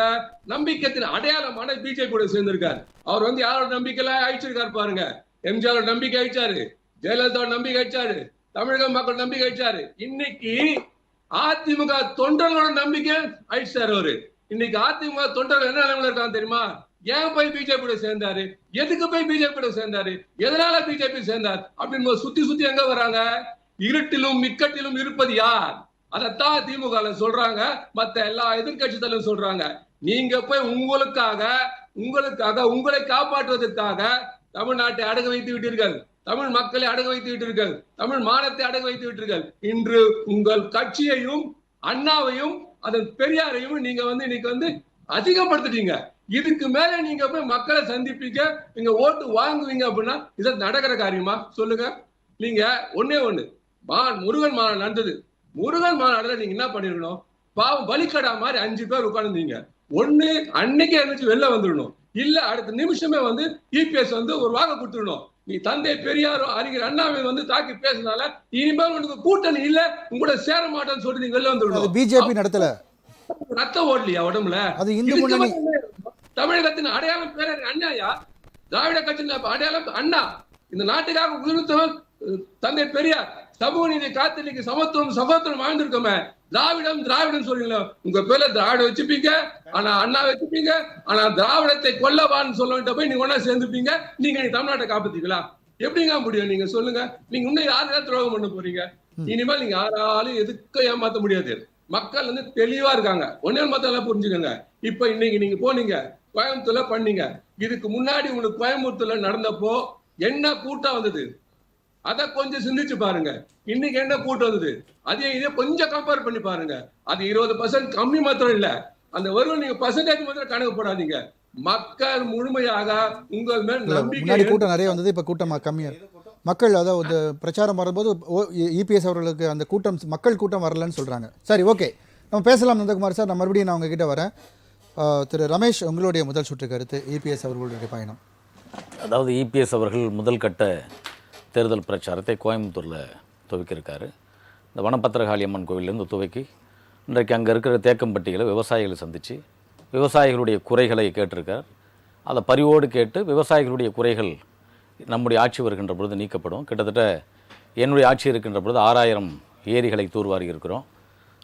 நம்பிக்கையின் அடையாளமான பிஜேபி கூட சேர்ந்திருக்காரு. அவர் வந்து யாரோட நம்பிக்கையில அழிச்சிருக்காரு பாருங்க. எம்ஜிஆர் நம்பிக்கை அழிச்சாரு, ஜெயலலிதா நம்பிக்கை அழிச்சாரு, தமிழக மக்கள் நம்பிக்கை அழிச்சாரு. இன்னைக்கு அதிமுக தொண்டர்களோட நம்பிக்கை அழிச்சாரு அவரு. இன்னைக்கு அதிமுக தொண்டர்கள் என்ன நிலைமையில இருக்காங்க தெரியுமா? ஏன் போய் பிஜேபி கூட சேர்ந்தாரு, எதுக்கு போய் பிஜேபி கூட சேர்ந்தாரு, எதனால பிஜேபி சேர்ந்தார் அப்படின்னு சுத்தி எங்க வராங்க? இருட்டிலும் மிக்கட்டிலும் இருப்பது யார்? அதத்தான் திமுக சொல்றாங்க, மத்த எல்லா எதிர்கட்சி தலைவரும் சொல்றாங்க. நீங்க போய் உங்களுக்காக உங்களை காப்பாற்றுவதற்காக தமிழ்நாட்டை அடகு வைத்து விட்டீர்கள், தமிழ் மக்களை அடகு வைத்து விட்டீர்கள், தமிழ் மானத்தை அடகு வைத்து விட்டீர்கள். இன்று உங்கள் கட்சியையும் அண்ணாவையும் அதன் பெரியாரையும் நீங்க வந்து இன்னைக்கு வந்து அதிகப்படுத்திட்டீங்க. இதுக்கு மேல நீங்க போய் மக்களை சந்திப்பீங்க, நீங்க ஓட்டு வாங்குவீங்க அப்படின்னா இது நடக்கிற காரியமா சொல்லுங்க? நீங்க ஒண்ணு முருகன் மாநாடு நடந்தது. முருகன் மாநாடுல நீங்க என்ன பண்ணிருக்கணும்? பாவம் பலிக்கடா மாதிரி 5 பேர் உட்கார்ந்துருந்தீங்க. ஒண்ணு அன்னைக்கே இருந்துச்சு வெளில வந்துடணும், இல்ல அடுத்த நிமிஷமே வந்து இபிஎஸ் வந்து ஒரு வாக்கு கொடுத்துடணும். நீ தந்தை பெரியாரும் அறிஞர் அண்ணாவை வந்து தாக்கி பேசினால இனிமேல் உனக்கு கூட்டணி இல்ல, உங்களோட சேர மாட்டேன்னு சொல்லிட்டு நீங்க வெளில வந்துடணும். பிஜேபி நடத்தல, ரத்தம் ஓடலையா உடம்புல? அது இந்து முன்னணி. தமிழகத்தின் அடையாளம் பேர அண்ணாயா? திராவிட கட்சியின் அடையாளம் அண்ணா. இந்த நாட்டுக்காக உயிர்த்தவன் தந்தை பெரியார். சமூக நீதி காத்து இன்னைக்கு சமத்துவம் வாழ்ந்திருக்கோமே. திராவிடம் சொல்றீங்களா? உங்க பேர்ல திராவிடம் வச்சுப்பீங்க, ஆனா அண்ணா வச்சுப்பீங்க. ஆனா திராவிடத்தை கொல்லவான்னு சொல்லிட்டு போய் நீங்க ஒன்னா சேர்ந்துப்பீங்க. நீங்க தமிழ்நாட்டை காப்பாத்தீங்களா? எப்படிங்க முடியும்? நீங்க சொல்லுங்க. நீங்க இன்னும் யாருக்கா துரோகம் பண்ண போறீங்க? இனிமேல் நீங்க யாராலும் எதுக்கும் ஏமாத்த முடியாது. மக்கள் வந்து தெளிவா இருக்காங்க. ஒன்னே மத்தெல்லாம் புரிஞ்சுக்கோங்க. இப்ப இன்னைக்கு நீங்க போனீங்க கோயம்புத்தூர்ல பண்ணீங்க. இதுக்கு முன்னாடி உங்களுக்கு கோயம்புத்தூர்ல நடந்தப்போ என்ன கூட்டம் வந்தது? அதை கொஞ்சம் சிந்திச்சு பாருங்க. இன்னைக்கு என்ன கூட்டம் வந்தது, அதையும் இதே கொஞ்சம் கம்பேர் பண்ணி பாருங்க. அது 20% கம்மி மாத்திரம் இல்ல, அந்த வரும் நீங்க பர்சன்டேஜ் மாத்திரம் கணக்கு போடாதீங்க. மக்கள் முழுமையாக உங்கள் மேல் நம்பிக்கை. முன்னாடி கூட்டம் நிறைய வந்தது, இப்ப கூட்டம் கம்மியா. மக்கள் அதாவது பிரச்சாரம் வரும்போது இபிஎஸ் அவர்களுக்கு அந்த கூட்டம் மக்கள் கூட்டம் வரலன்னு சொல்றாங்க. சரி, ஓகே, நம்ம பேசலாம் நந்தகுமார் சார். நான் மறுபடியும் நான் உங்ககிட்ட வரேன். திரு ரமேஷ், உங்களுடைய முதல் சுற்று கருத்து இபிஎஸ் அவர்களுடைய பயணம். அதாவது இபிஎஸ் அவர்கள் முதல் கட்ட தேர்தல் பிரச்சாரத்தை கோயம்புத்தூரில் துவக்கியிருக்காரு. இந்த வனபத்திரகாளி அம்மன் கோவிலேருந்து துவக்கி இன்றைக்கு அங்கே இருக்கிற தேக்கம்பட்டிகளை விவசாயிகளை சந்தித்து விவசாயிகளுடைய குறைகளை கேட்டிருக்கார். அதை பரிவோடு கேட்டு விவசாயிகளுடைய குறைகள் நம்முடைய ஆட்சி வருகின்ற பொழுது நீக்கப்படும். கிட்டத்தட்ட என்னுடைய ஆட்சி இருக்கின்ற பொழுது 6000 ஏரிகளை தூர்வாரி இருக்கிறோம்.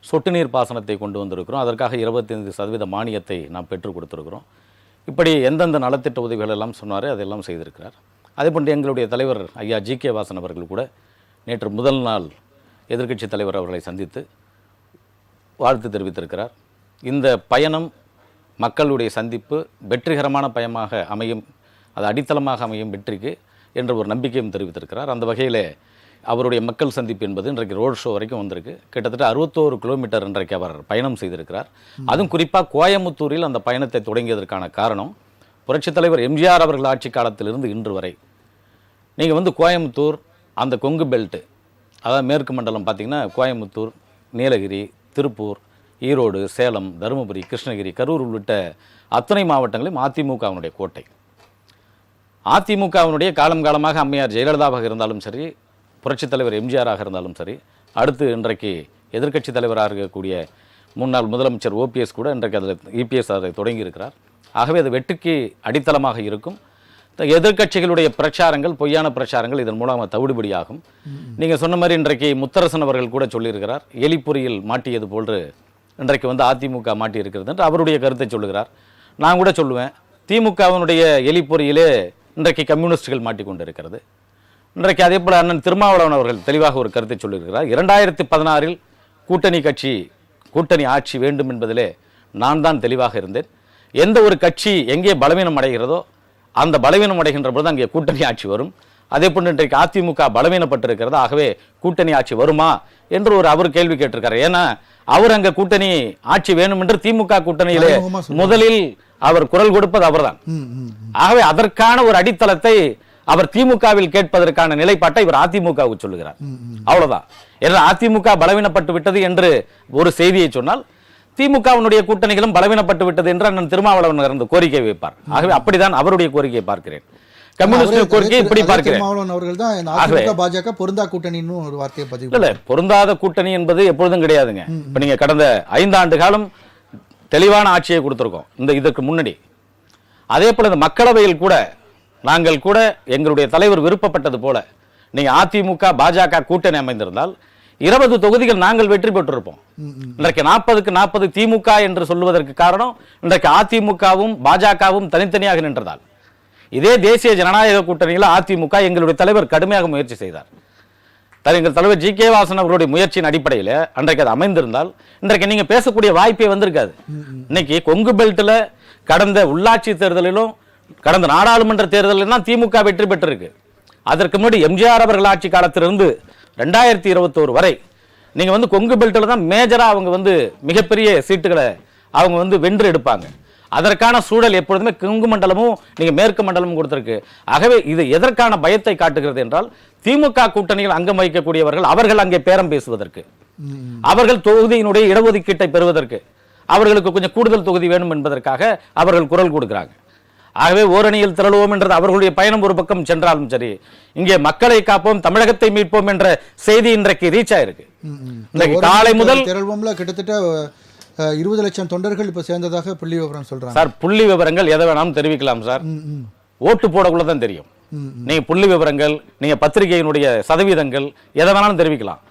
சொட்டு நீர் பாசனத்தை கொண்டு வந்திருக்கிறோம். அதற்காக 25% மானியத்தை நாம் பெற்றுக் கொடுத்துருக்கிறோம். இப்படி எந்தெந்த நலத்திட்ட உதவிகள் எல்லாம் சொன்னாரோ அதெல்லாம் செய்திருக்கிறார். அதேபோன்று எங்களுடைய தலைவர் ஐயா ஜி.கே. வாசன் அவர்கள் கூட நேற்று முதல் நாள் எதிர்க்கட்சி தலைவர் அவர்களை சந்தித்து வாழ்த்து தெரிவித்திருக்கிறார். இந்த பயணம் மக்களுடைய சந்திப்பு வெற்றிகரமான பயணமாக அமையும், அது அடித்தளமாக அமையும் வெற்றிக்கு என்ற ஒரு நம்பிக்கையும் தெரிவித்திருக்கிறார். அந்த வகையில் அவருடைய மக்கள் சந்திப்பு என்பது இன்றைக்கு ரோட் ஷோ வரைக்கும் வந்திருக்கு. கிட்டத்தட்ட 61 கிலோமீட்டர் இன்றைக்கு அவர் பயணம் செய்திருக்கிறார். அதுவும் குறிப்பாக கோயம்புத்தூரில் அந்த பயணத்தை தொடங்கியதற்கான காரணம், புரட்சித் தலைவர் எம்ஜிஆர் அவர்கள் ஆட்சி காலத்திலிருந்து இன்று வரை நீங்கள் கோயம்புத்தூர் அந்த கொங்கு பெல்ட்டு, அதாவது மேற்கு மண்டலம் பார்த்திங்கன்னா கோயம்புத்தூர், நீலகிரி, திருப்பூர், ஈரோடு, சேலம், தருமபுரி, கிருஷ்ணகிரி, கரூர் உள்ளிட்ட அத்தனை மாவட்டங்களையும் அதிமுகவினுடைய கோட்டை. அதிமுகவினுடைய காலம் காலமாக அம்மையார் ஜெயலலிதாவாக இருந்தாலும் சரி, புரட்சித் தலைவர் எம்ஜிஆராக இருந்தாலும் சரி, அடுத்து இன்றைக்கு எதிர்க்கட்சி தலைவராக இருக்கக்கூடிய முன்னாள் முதலமைச்சர் ஓபிஎஸ் கூட இன்றைக்கு அதில் இபிஎஸ் அதை தொடங்கியிருக்கிறார். ஆகவே அது வெற்றிக்கு அடித்தளமாக இருக்கும். எதிர்க்கட்சிகளுடைய பிரச்சாரங்கள், பொய்யான பிரச்சாரங்கள் இதன் மூலமாக தவிடுபடியாகும். நீங்கள் சொன்ன மாதிரி இன்றைக்கு முத்தரசன் அவர்கள் கூட சொல்லியிருக்கிறார், எலிப்பொறியில் மாட்டியது போன்று இன்றைக்கு அதிமுக மாட்டி இருக்கிறது என்று அவருடைய கருத்தை சொல்லுகிறார். நான் கூட சொல்லுவேன், திமுகவினுடைய எலிப்பொறியிலே இன்றைக்கு கம்யூனிஸ்டுகள் மாட்டிக்கொண்டு இருக்கிறது. இன்றைக்கு அதே போல் அண்ணன் திருமாவளவன் அவர்கள் தெளிவாக ஒரு கருத்தை சொல்லியிருக்கிறார். 2016 கூட்டணி ஆட்சி வேண்டும் என்பதிலே நான் தான் தெளிவாக இருந்தேன். எந்த ஒரு கட்சி எங்கே பலவீனம் அடைகிறதோ அந்த பலவீனம் அடைகின்ற பொழுது அங்கே கூட்டணி ஆட்சி வரும். அதே போன்று இன்றைக்கு அதிமுக பலவீனப்பட்டிருக்கிறது, ஆகவே கூட்டணி ஆட்சி வருமா என்று அவர் கேள்வி கேட்டிருக்காரு. ஏன்னா அவர் அங்கே கூட்டணி ஆட்சி வேணும் என்று திமுக கூட்டணியிலே முதலில் அவர் குரல் கொடுப்பது அவர்தான். ஆகவே அதற்கான ஒரு அடித்தளத்தை அவர் திமுகவில் கேட்பதற்கான நிலைப்பாட்டை இவர் அதிமுகவுக்கு சொல்லுகிறார். அவ்வளவுதான். ஏன்னா அதிமுக பலவீனப்பட்டு விட்டது என்று ஒரு செய்தியை சொன்னால் திமுகவினுடைய கூட்டணிகளும் பலவீனப்பட்டு விட்டது என்று அண்ணன் திருமாவளவன் இருந்து கோரிக்கை வைப்பார். ஆகவே அப்படிதான் அவருடைய கோரிக்கையை பார்க்கிறேன். கம்யூனிஸ்ட் கோரிக்கை இப்படி பார்க்கிறேன். பாஜக பொருந்தா கூட்டணின்னு ஒரு வார்த்தையை பதிவு இல்ல, பொருந்தாத கூட்டணி என்பது எப்பொழுதும் கிடையாதுங்க. இப்ப நீங்க கடந்த 5 ஆண்டு காலம் தெளிவான ஆட்சியை கொடுத்திருக்கோம் இதற்கு முன்னாடி. அதே போல இந்த மக்களவையில் கூட நாங்கள் கூட எங்களுடைய தலைவர் விருப்பப்பட்டது போல நீங்க அதிமுக பாஜக கூட்டணி அமைந்திருந்தால் 20 தொகுதிகள் நாங்கள் வெற்றி பெற்றிருப்போம். இன்றைக்கு 40க்கு 40 திமுக என்று சொல்லுவதற்கு காரணம் இன்றைக்கு அதிமுகவும் பாஜகவும் தனித்தனியாக நின்றதால். இதே தேசிய ஜனநாயக கூட்டணியில் அதிமுக எங்களுடைய தலைவர் கடுமையாக முயற்சி செய்தார். எங்கள் தலைவர் ஜி.கே. வாசன் அவருடைய முயற்சியின் அடிப்படையில் அன்றைக்கு அது அமைந்திருந்தால் இன்றைக்கு நீங்க பேசக்கூடிய வாய்ப்பே வந்திருக்காது. இன்னைக்கு கொங்கு பெல்ட்டில் கடந்த உள்ளாட்சி தேர்தலிலும் கடந்த நாடாளுமன்ற தேர்தலிலும் தான் திமுக வெற்றி பெற்றிருக்கு. அதற்கு முன்னாடி எம்ஜிஆர் அவர்கள் ஆட்சி காலத்திலிருந்து 2021 வரை நீங்க கொங்கு பெல்ட்டில் தான் மேஜரா அவங்க மிகப்பெரிய சீட்டுகளை அவங்க வென்று எடுப்பாங்க. அதற்கான சூழல் எப்பொழுதுமே கொங்கு மண்டலமும் நீங்க மேற்கு மண்டலமும் கொடுத்திருக்கு. ஆகவே இது எதற்கான பயத்தை காட்டுகிறது என்றால் திமுக கூட்டணியில் அங்கம் வகிக்கக்கூடியவர்கள் அவர்கள் அங்கே பேரம் பேசுவதற்கு, அவர்கள் தொகுதியினுடைய இடஒதுக்கீட்டை பெறுவதற்கு, அவர்களுக்கு கொஞ்சம் கூடுதல் தொகுதி வேணும் என்பதற்காக அவர்கள் குரல் கொடுக்கிறாங்க. ஆகவே ஓரணியில் திரளுவோம் என்றது அவர்களுடைய பயணம் ஒரு பக்கம் சென்றாலும் சரி, இங்கே மக்களை காப்போம், தமிழகத்தை மீட்போம் என்ற செய்தி இன்றைக்கு ரீச் ஆயிருக்கு. காலை முதல் திரள்வோம்ல கிட்டத்தட்ட 20 லட்சம் தொண்டர்கள் இப்ப சேர்ந்ததாக புள்ளி விவரம் சொல்றாங்க. சார், புள்ளி விவரங்கள் எதை வேணாலும் தெரிவிக்கலாம் சார். ஓட்டு போடக்குள்ளதான் தெரியும். நீங்க புள்ளி விவரங்கள், நீங்க பத்திரிகையினுடைய சதவீதங்கள் எதை வேணாலும் தெரிவிக்கலாம்.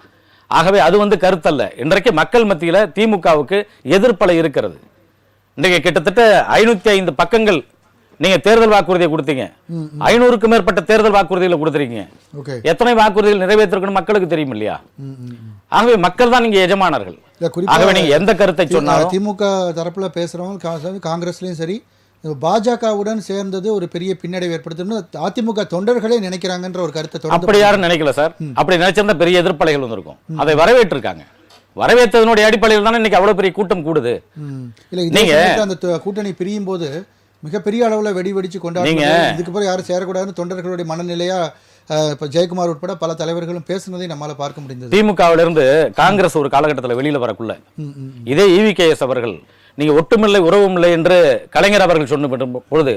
ஆகவே அது கருத்தல்ல. இன்றைக்கு மக்கள் மத்தியில திமுகவுக்கு எதிர்ப்பலை இருக்கிறது. இன்றைக்கு கிட்டத்தட்ட 505 பக்கங்கள் நீங்க தேர்தல் வாக்குறுதியை கொடுத்தீங்க. 500க்கும் மேற்பட்ட தேர்தல் வாக்குறுதிகளை கொடுத்துருக்கீங்க. எத்தனை வாக்குறுதிகள் நிறைவேற்றிருக்கணும் மக்களுக்கு தெரியும் இல்லையா? ஆகவே மக்கள் தான் நீங்க எஜமானர்கள். ஆகவே நீங்க எந்த கருத்தை சொன்னாலும் திமுக தரப்புல பேசுறவங்க காங்கிரஸ்லயும் சரி பாஜகவுடன் சேர்ந்தது ஒரு பெரிய பின்னடைவு ஏற்படுத்தும்னு அதிமுக தொண்டர்களே நினைக்கிறாங்கன்ற ஒரு கருத்தை தொடர்ந்து அப்படி யாரும் நினைக்கல சார். அப்படி நினைச்சிருந்தா பெரிய எதிர்ப்பலைகள் வந்திருக்கும். அதை வரவேற்றிருக்காங்க. வரவேற்றதனுடைய அடிப்படையில் தானே இன்னைக்கு அவ்வளவு பெரிய கூட்டம் கூடுது. இல்ல நீங்க அந்த கூட்டணி பிரியும் போது மிகப்பெரிய அளவுல வெடிச்சு கொண்டாடுங்க, இதுக்கு பிறகு யாரும் சேரக்கூடாதுன்னு தொண்டர்களுடைய மனநிலையா இப்ப ஜெயக்குமார் உட்பட பல தலைவர்களும் பேசுனதை நம்மால பார்க்க முடிந்தது. திமுகவிலிருந்து காங்கிரஸ் ஒரு காலகட்டத்தில் வெளியில வரக்குள்ள இதே EVKS அவர்கள் நீங்க ஒட்டுமில்லை உறவும் இல்லை என்று கலைஞர் அவர்கள் சொன்ன பொழுது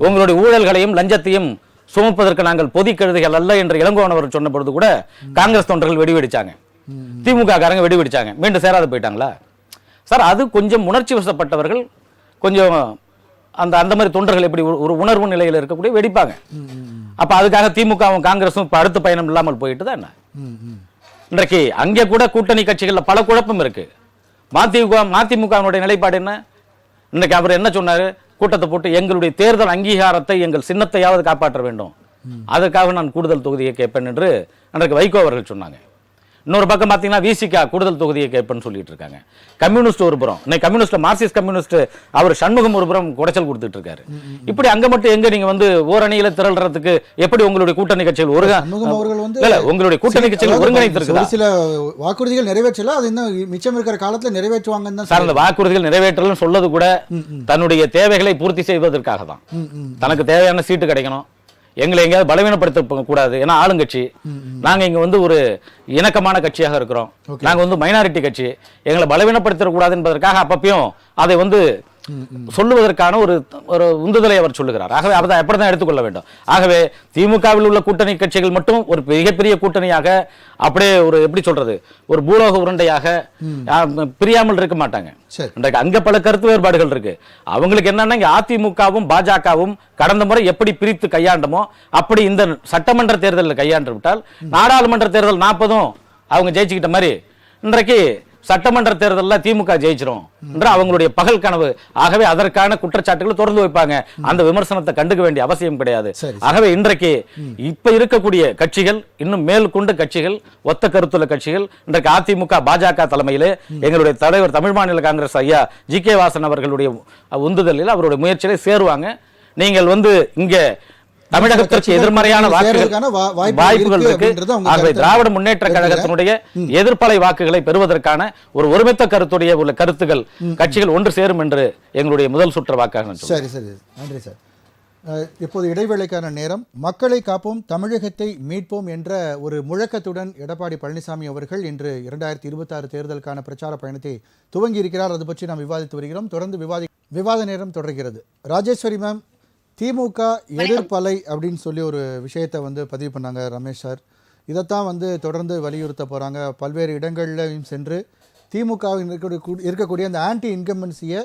உங்களுடைய ஊழல்களையும் லஞ்சத்தையும் சுமப்பதற்கு நாங்கள் பொதி கழுதைகள் அல்ல என்று இளங்கோவன் அவர்கள் சொன்ன பொழுது கூட காங்கிரஸ் தொண்டர்கள் வெடிவெடிச்சாங்க, திமுக காரங்க வெடிவெடிச்சாங்க. மீண்டும் சேராத போயிட்டாங்களா சார்? அது கொஞ்சம் உணர்ச்சி வசப்பட்டவர்கள், கொஞ்சம் அந்த மாதிரி தொண்டர்கள் எப்படி ஒரு உணர்வு நிலையில் இருக்கக்கூடிய வெடிப்பாங்க. அப்ப அதுக்காக திமுகவும் காங்கிரஸும் இப்ப அடுத்த பயணம் இல்லாமல் போயிட்டு தான் என்ன. இன்றைக்கு அங்கே கூட கூட்டணி கட்சிகள்ல பல குழப்பம் இருக்கு. மதிமுகவினுடைய நிலைப்பாடு என்ன? இன்னைக்கு அவர் என்ன சொன்னாரு? கூட்டத்தை போட்டு எங்களுடைய தேர்தல் அங்கீகாரத்தை, எங்கள் சின்னத்தையாவது காப்பாற்ற வேண்டும், அதற்காக நான் கூடுதல் தொகுதியை கேட்பேன் என்று அன்றைக்கு வைகோ அவர்கள் சொன்னாங்க. இன்னொரு பக்கம் பார்த்தீங்கன்னா விசிகா கூடுதல் தொகுதியை கேட்பேன்னு சொல்லிட்டு இருக்காங்க. கம்யூனிஸ்ட் ஒரு புறம், இன்னைக்கு கம்யூனிஸ்ட் மார்க்சிஸ்ட் கம்யூனிஸ்ட் அவர் சண்முகம் ஒரு புறம் குடைச்சல் கொடுத்துட்டு இருக்காரு. இப்படி அங்க மட்டும் எங்க நீங்க வந்து ஓரணியில திரள்றதுக்கு எப்படி உங்களுடைய கூட்டணி கட்சிகள் உங்களுடைய கூட்டணி கட்சிகள் ஒருங்கிணைத்திருக்குதா? சில வாக்குறுதிகள் நிறைவேற்றல, அது இன்னும் மிச்சம் இருக்கிற காலத்துல நிறைவேற்றுவாங்கன்னு சார். அந்த வாக்குறுதிகள் நிறைவேற்றலும் சொல்லது கூட தன்னுடைய தேவைகளை பூர்த்தி செய்வதற்காக தான். தனக்கு தேவையான சீட்டு கிடைக்கணும், எங்களை எங்கேயாவது பலவீனப்படுத்த கூடாது. ஏன்னா ஆளுங்கட்சி, நாங்க இங்க வந்து ஒரு இணக்கமான கட்சியாக இருக்கிறோம், நாங்க வந்து மைனாரிட்டி கட்சி, எங்களை பலவீனப்படுத்தக்கூடாது என்பதற்காக அப்பப்பையும் அதை வந்து சொல்லுவதற்கான ஒரு உந்துதலை அவர் சொல்லுகிறார். ஆகவே அதை அப்படிதான் எடுத்துக்கொள்ள வேண்டும். ஆகவே திமுகவில் உள்ள கூட்டணி கட்சிகள் மட்டும் ஒரு மிகப்பெரிய கூட்டணியாக அப்படியே ஒரு எப்படி சொல்றது, ஒரு பூலோக உருண்டையாக பிரியாமல் இருக்க மாட்டாங்க. இன்றைக்கு அங்க பல கருத்து வேறுபாடுகள் இருக்கு. அவங்களுக்கு என்னன்னா அதிமுகவும் பாஜகவும் கடந்த முறை எப்படி பிரித்து கையாண்டமோ அப்படி இந்த சட்டமன்ற தேர்தலில் கையாண்டு விட்டால் நாடாளுமன்ற தேர்தல் 40 அவங்க ஜெயிச்சுக்கிட்ட மாதிரி இன்றைக்கு சட்டமன்ற தேர்தலில் திமுக ஜெயிச்சிரும் என்ற அவங்களுடைய பகல் கனவு. ஆகவே அதற்கான குற்றச்சாட்டுகளை தொடர்ந்து வைப்பாங்க. அந்த விமர்சனத்தை கண்டுக்க வேண்டிய அவசியம் கிடையாது. ஆகவே இன்றைக்கு இப்ப இருக்கக்கூடிய கட்சிகள், இன்னும் மேல் கொண்ட கட்சிகள், ஒத்த கருத்துள்ள கட்சிகள், இன்றைக்கு அதிமுக பாஜக தலைமையிலே எங்களுடைய தலைவர் தமிழ் மாநில காங்கிரஸ் ஐயா GK வாசன் அவர்களுடைய உந்துதலில் அவருடைய முயற்சிகளை சேருவாங்க. நீங்கள் வந்து இங்க தமிழகத்திற்கு எதிர்மறையான வாய்ப்புகள் இருக்கு. ஆகவே திராவிட முன்னேற்ற கழகத்தினுடைய எதிர்ப்பலை வாக்குகளை பெறுவதற்கான ஒரு ஒருமித்த கருத்துடைய உள்ள கருத்துக்கள் கட்சிகள் ஒன்று சேரும் என்று எங்களுடைய முதல் சுற்று வாக்காக. சரி சரி, நன்றி சார். இப்போது இடைவேளைக்கான நேரம். மக்களை காப்போம், தமிழகத்தை மீட்போம் என்ற ஒரு முழக்கத்துடன் எடப்பாடி பழனிசாமி அவர்கள் இன்று 2026 தேர்தலுக்கான பிரச்சார பயணத்தை துவங்கி இருக்கிறார். அது பற்றி நாம் விவாதித்து வருகிறோம். தொடர்ந்து விவாத நேரம் தொடர்கிறது. ராஜேஸ்வரி மேம், திமுக எதிர்ப்பலை அப்படின்னு சொல்லி ஒரு விஷயத்தை வந்து பதிவு பண்ணாங்க ரமேஷ் சார். இதைத்தான் வந்து தொடர்ந்து வலியுறுத்த போகிறாங்க. பல்வேறு இடங்கள்லையும் சென்று திமுகவின் இருக்கக்கூடிய அந்த ஆன்டி இன்கம்பன்சியை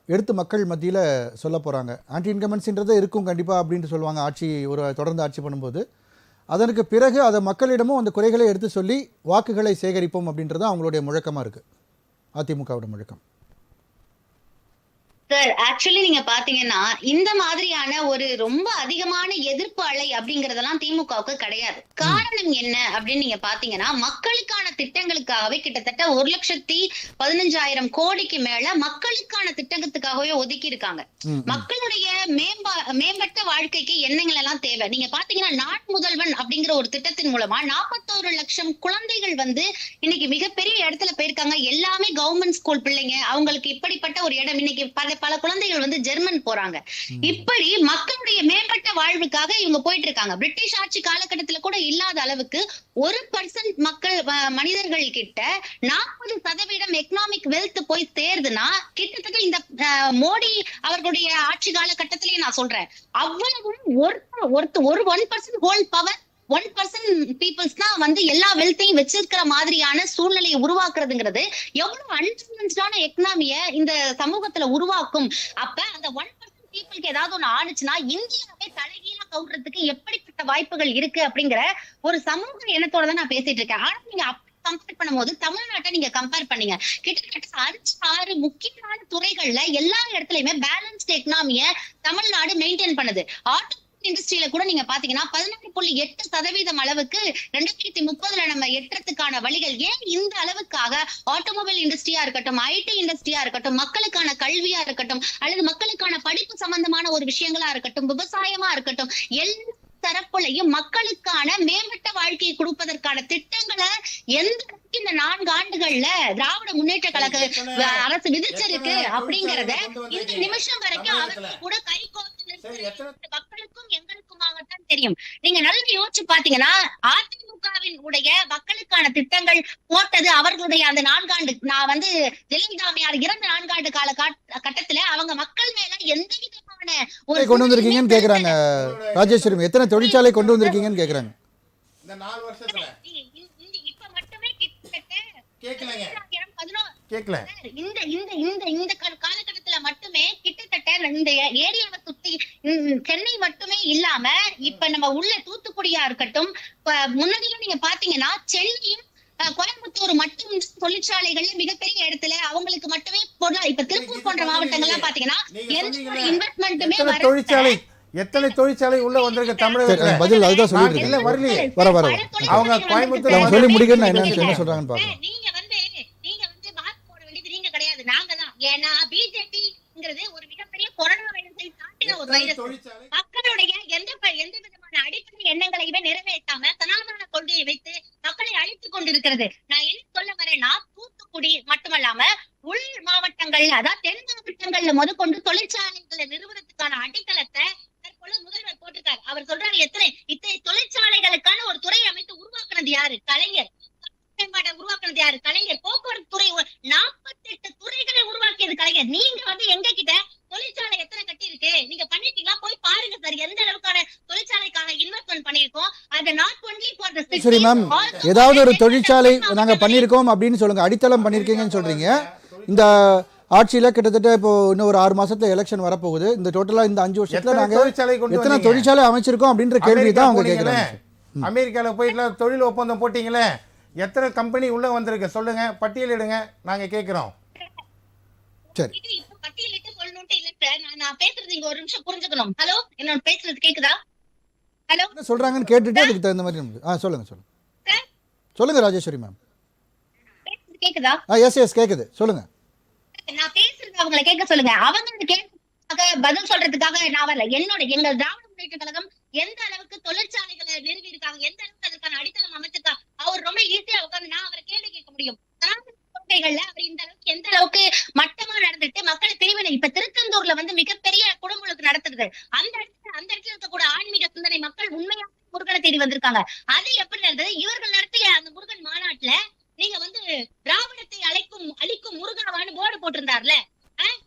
எடுத்து மக்கள் மத்தியில் சொல்ல போகிறாங்க. ஆன்டி இன்கம்பன்சின்றதே இருக்கும் கண்டிப்பாக அப்படின்ட்டு சொல்லுவாங்க ஆட்சி தொடர்ந்து ஆட்சி பண்ணும்போது. அதற்கு பிறகு அதை மக்களிடமும் அந்த குறைகளை எடுத்து சொல்லி வாக்குகளை சேகரிப்போம் அப்படின்றது அவங்களுடைய முழக்கமாக இருக்குது, அதிமுகவோட முழக்கம். சார், ஆக்சுவலி நீங்க பாத்தீங்கன்னா இந்த மாதிரியான ஒரு ரொம்ப அதிகமான எதிர்ப்பு அலை அப்படிங்கறதெல்லாம் திமுகவுக்கு கிடையாது. காரணம் என்ன அப்படின்னு நீங்க பாத்தீங்கன்னா, மக்களுக்கான திட்டங்களுக்காகவே கிட்டத்தட்ட 1,15,000 கோடிக்கு மேல மக்களுக்கான திட்டத்துக்காகவே ஒதுக்கி இருக்காங்க. மக்களுடைய மேம்பட்ட வாழ்க்கைக்கு எண்ணங்கள் எல்லாம் தேவை. நீங்க பாத்தீங்கன்னா நாட்டு முதல்வன் அப்படிங்கிற ஒரு திட்டத்தின் மூலமா 41 லட்சம் குழந்தைகள் வந்து இன்னைக்கு மிகப்பெரிய இடத்துல போயிருக்காங்க. எல்லாமே கவர்மெண்ட் ஸ்கூல் பிள்ளைங்க. அவங்களுக்கு இப்படிப்பட்ட ஒரு இடம் இன்னைக்கு பல குழந்தைகள் வந்து ஜெர்மன் போறாங்க. இப்படி மக்களுடைய மேம்பட்ட வாழ்வுக்காக இவங்க போயிட்டு இருக்காங்க. பிரிட்டிஷ் ஆட்சி காலகட்டத்துல கூட இல்லாத அளவுக்கு 1% மக்கள் மனிதர்கள் கிட்ட 40% எக்கனாமிக் வெல்த் போய் சேருதுன்னா, கிட்டத்தட்ட இந்த மோடி அவர்களுடைய ஆட்சி காலகட்டத்திலேயே நான் சொல்றேன், அவ்வளவும் ஒரு 1% ஹோல் பவர் 1% பீப்புள்ஸ் தான் வந்து எல்லா வெல்த்தையும் வச்சிருக்கிற மாதிரியான சூழ்நிலையை உருவாக்குறதுங்கிறது எவ்வளவு அன்பேலன்ஸ்டான எக்கனாமிய இந்த சமூகத்துல உருவாக்கும். அப்ப அந்த 1% பீப்புளுக்கு ஏதாவது ஒண்ணு ஆணுச்சுன்னா இந்தியாவே தலைகீழா கவுறதுக்கு எப்படிப்பட்ட வாய்ப்புகள் இருக்கு அப்படிங்கிற ஒரு சமூக எண்ணத்தோட தான் நான் பேசிட்டு இருக்கேன். ஆனா நீங்க கம்பேர் பண்ணும்போது தமிழ்நாட்டை நீங்க கம்பேர் பண்ணீங்க, கிட்டத்தட்ட 5-6 முக்கியமான துறைகள்ல எல்லா இடத்துலயுமே பேலன்ஸ்ட் எக்கனாமிய தமிழ்நாடு மெயின்டைன் பண்ணுது. இண்டஸ்ட்ரியில கூட நீங்க பாத்தீங்கன்னா 16.8% அளவுக்கு 2030 நம்ம எட்டுறதுக்கான வழிகள். ஏன் இந்த அளவுக்காக ஆட்டோமொபைல் இண்டஸ்ட்ரியா இருக்கட்டும், ஐடி இண்டஸ்ட்ரியா இருக்கட்டும், மக்களுக்கான கல்வியா இருக்கட்டும், அல்லது மக்களுக்கான படிப்பு சம்பந்தமான ஒரு விஷயங்களா இருக்கட்டும், விவசாயமா இருக்கட்டும், எல்லா தரப்புலையும் மக்களுக்கான மேம்பட்ட வாழ்க்கையை கொடுப்பதற்கான திட்டங்களை எந்த இந்த 4 ஆண்டுகள்ல திராவிட முன்னேற்ற கழக அரசு விதிச்சிருக்கு அப்படிங்கறத இந்த நிமிஷம் வரைக்கும் அவருக்கு கூட கை கோர்த்து மக்களுக்கும் எங்களுக்குமாகத்தான் தெரியும். நீங்க நல்லா யோசிச்சு பாத்தீங்கன்னா அதிமுகவின் உடைய மக்களுக்கான திட்டங்கள் போட்டது அவர்களுடைய அந்த 4 ஆண்டு, நான் வந்து ஜெயலலிதாமையார் இறந்த 4 ஆண்டு கால கட்டத்துல அவங்க மக்கள் மேல எந்த விதமான கொண்டு வந்திருக்கீங்கன்னு கேக்குறாங்க. ராஜேஸ்வரி, எத்தனை தொழிற்சாலை கொண்டு வந்திருக்கீங்கன்னு கேக்குறாங்க. இந்த 4 வருஷத்துல இப்ப மட்டுமே கேக்கலங்க இந்த காலகட்டத்துல மட்டுமே கிட்டத்தட்ட இந்த ஏரியாவை சுத்தி சென்னை மட்டுமே இல்லாம இப்ப நம்ம உள்ள தூத்துக்குடியா இருக்கட்டும், முன்னாடியும் நீங்க பாத்தீங்கன்னா சென்னையும் கோயம்புத்தூர் மட்டும் தொழிற்சாலைகள் மிகப்பெரிய இடத்துல அவங்களுக்கு மட்டுமே போடலாம். இப்ப திருப்பூர் போன்ற மாவட்டங்கள்லாம் பாத்தீங்கன்னா எந்த ஒரு இன்வெஸ்ட்மெண்ட்டுமே எத்தனை தொழிற்சாலை உள்ள வந்திருக்கு தமிழகத்துல? பதில் அதுதான் சொல்லிட்டு இல்ல வரலையே. வர அவங்க கோயம்புத்தூர் சொல்லி முடிக்கணும். என்ன சொல்றாங்கன்னு பாருங்க. நீங்க வந்து மாஸ்க் போட வேண்டியது நீங்க கிடையாது, நாங்க தான். ஏன்னா பிஜேபிங்கிறது ஒரு மிகப்பெரிய கொரோனா வைரஸை தாண்டின ஒரு வைரஸ். மக்களுடைய எந்த விதமான அடிப்படை எண்ணங்களையுமே நிறைவேற்றாம சனாதன கொள்கையை வைத்து மக்களை அழித்துக் கொண்டிருக்கிறது. நான் என்ன சொல்ல வரேன்னா, தூத்துக்குடி மட்டுமல்லாம உள் மாவட்டங்கள், அதாவது தென் மாவட்டங்கள்ல முதற்கொண்டு தொழிற்சாலைகளை நிறுவனத்துக்கான அடித்தளத்தை தற்பொழுது முதல்வர் போட்டிருக்காரு. அவர் சொல்றாரு, இத்தனை தொழிற்சாலைகளுக்கான ஒரு துறை அமைத்து உருவாக்குனது யாரு? கலைஞர். உருவாக்குனது யாரு? கலைஞர். போக்குவரத்து துறை 48 துறைகளை உருவாக்கியது கலைஞர். நீங்க வந்து எங்க கிட்ட தொழிற்சாலை எத்தனை கட்டி இருக்கு, நீங்க பண்ணிட்டீங்களா? போய் பாருங்க சார், எந்த அளவுக்கான தொழிற்சாலைக்காக இன்வெஸ்ட்மெண்ட் பண்ணிருக்கோம். அது not only for the city. சரி மேம், ஏதாவது ஒரு தொழிற்சாலை நாங்க பண்ணிருக்கோம் அப்படின்னு சொல்லுங்க. அடித்தளம் பண்ணிருக்கீங்கன்னு சொல்றீங்க. இந்த ஆட்சியில கிட்டத்தட்ட இப்போ இன்னும் ஒரு 6 மாசத்துல எலெக்ஷன் வரப்போகுது. இந்த டோட்டலா இந்த 5 வருஷத்துல நாங்க எத்தனை தொழிற்சாலை அமைச்சிருக்கோம் அப்படின்ற கேள்வி தான் அவங்க கேட்கறாங்க. அமெரிக்கால போயிட்டு தொழில் ஒப்பந்தம் போட்டீங்களே, எத்தனை கம்பெனி உள்ள வந்திருக்கு சொல்லுங்க, பட்டியலிடுங்க, நாங்க கேக்குறோம். சரி, இப்ப பட்டியலிட்டு சொல்லணும்ட்டு இல்ல சார். நான் பேசுறது இங்க ஒரு நிமிஷம் புரிஞ்சுக்கணும். ஹலோ, என்னோட பேசுறது கேக்குதா? ஹலோ, என்ன சொல்றாங்கன்னு கேட்டுட்டு அதுக்கு தகுந்த மாதிரி சொல்லுங்க ராஜேஸ்வரி மேம். பேசுறது கேக்குதா? எஸ் கேக்குது, சொல்லுங்க. நான் பேசுறது அவங்களை கேட்க சொல்லுங்க. அவங்க கேட்கறதுக்காக பதில் சொல்றதுக்காக நான் வரல. எங்க திராவிட முன்னேற்ற கழகம் எந்த அளவுக்கு தொழிற்சாலைகளை நிறுவி இருக்காங்க, எந்த அளவுக்கு அதற்கான அடித்தளம் அமைச்சிருக்காங்க, அவர் ரொம்ப ஈஸியா உட்காந்து நான் அவரை கேள்வி கேட்க முடியும். கொள்கைகள்ல அவர் இந்த அளவுக்கு எந்த அளவுக்கு மட்டமா நடந்துட்டு மக்களை பிரிவினை, இப்ப திருச்செந்தூர்ல வந்து மிகப்பெரிய குடமுழுக்கு நடத்துறது, அந்த இடத்துல இருக்கக்கூட ஆன்மீக சிந்தனை மக்கள் உண்மையாக முருகனை தேடி வந்திருக்காங்க. அது எப்படி நடந்தது? இவர்கள் நடத்திய அந்த முருகன் மாநாட்டுல நீங்க வந்து திராவிடத்தை அழிக்கும் முருகாவான்னு போர்டு போட்டிருந்தார்ல.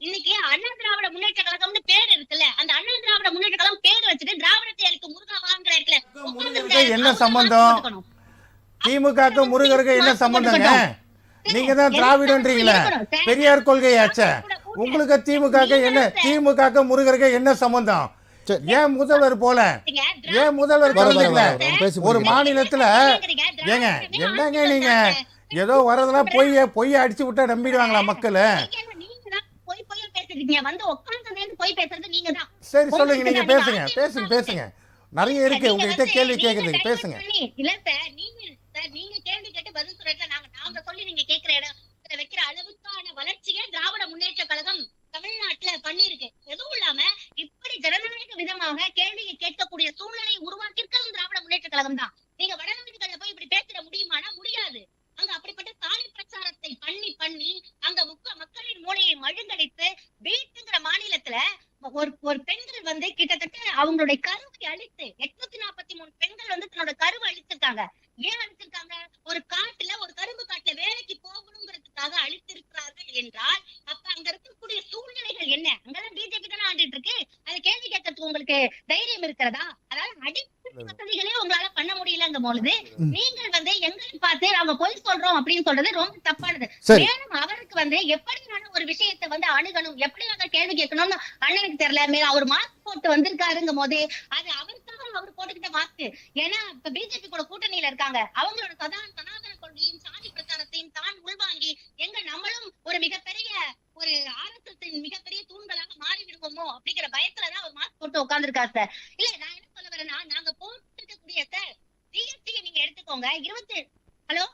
இன்னைக்கு அண்ணா திராவிட முன்னேற்ற கழகம்னு பேர் இருக்குல்ல, அந்த அண்ணா திராவிட முன்னேற்ற கழகம் பேர் வச்சுட்டு திராவிடத்தை அழிக்கும் முருகாவாங்கிற இடத்துல என்ன சம்பந்தம்? திமுக முருகருக்கு என்ன சம்பந்தங்க? நீங்க தான் திராவிடன்றீங்களே, பெரியார் கொள்கையாச்ச. உங்களுக்கு திமுக முருகருக்கு என்ன சம்பந்தம்? ஏன் முதல்வர் போல, ஏன் முதல்வர் ஒரு மாநிலத்துல ஏங்க என்னங்க நீங்க ஏதோ வரதெல்லாம் பொய்ய அடிச்சு விட்டா நம்பிடுவாங்களா மக்கள்? சரி சொல்லுங்க, நீங்க பேசுங்க. நிறைய இருக்கு உங்ககிட்ட கேள்வி கேக்குறதுக்கு, பேசுங்க. இல்ல சார், நீங்க கேள்வி கேட்டு பதில் சொல்றீங்க. நாங்க சொல்லி நீங்க கேட்கிற இடத்துல வைக்கிற அளவுக்கான வளர்ச்சியை திராவிட முன்னேற்ற கழகம் தமிழ்நாட்டுல பண்ணிருக்கு. எதுவும் இல்லாம இப்படி ஜனநாயக விதமாக கேள்வியை கேட்கக்கூடிய சூழ்நிலையை உருவாக்கியிருக்கிறது திராவிட முன்னேற்ற கழகம் தான். நீங்க வடநாடுகள்ல போய் இப்படி பேசிட முடியுமானா முடியாது. அங்க அப்படிப்பட்ட காலி பிரச்சாரத்தை பண்ணி அங்க மக்களின் மூளையை மழுங்கடித்து வீட்டுங்கிற மாநிலத்துல ஒரு பெண்கள் வந்து கிட்டத்தட்ட அவங்களுடைய கருவை அழித்து 843 பெண்கள் வந்து தன்னோட கருவை அழிச்சிருக்காங்க. ஏன் அழிச்சிருக்காங்க? ஒரு கரும்பு காட்டுல வேலைக்கு போகணுங்கிறதுக்காக அழித்திருக்கிறார்கள் என்றால் அப்ப அங்க இருக்கக்கூடிய சூழ்நிலைகள் என்ன? அங்கதான் பிஜேபி தானே ஆண்டுட்டு இருக்கு. அதை கேள்வி கேட்கறதுக்கு உங்களுக்கு தைரியம் இருக்கிறதா? அதாவது அடிப்படை வசதிகளே உங்களால பண்ண முடியலங்கும் பொழுது நீங்கள் வந்து எங்களை பார்த்து அவங்க பொய் சொல்றோம் அப்படின்னு சொல்றது ரொம்ப தப்பானது. மேலும் அவருக்கு வந்து எப்படியான ஒரு விஷயத்தை வந்து அணுகணும், எப்படி கேள்வி கேட்கணும்னு அண்ணனுக்கு தெரியல. அவர் மாஸ்க் போட்டு வந்திருக்காருங்கும் போது அது அவருக்காக அவர் போட்டுக்கிட்ட மாஸ்க். ஏன்னா இப்ப பிஜேபி கூட கூட்டணியில இருக்காங்க. அவங்களோட சனாதன கொள்கையும் சாதி பிரச்சாரத்தையும் தான் உள்வாங்கி நம்மளும் ஒரு மிகப்பெரிய ஒரு ஆர்எஸ்எஸ் மிகப்பெரிய தூண்களாக மாறி விடுவோமோ அப்படிங்கிற பயத்துலதான் அவர் மாஸ்க் போட்டு உட்கார்ந்துருக்காரு சார். இல்ல நான் என்ன வச்சுக்கோங்க. ஹலோ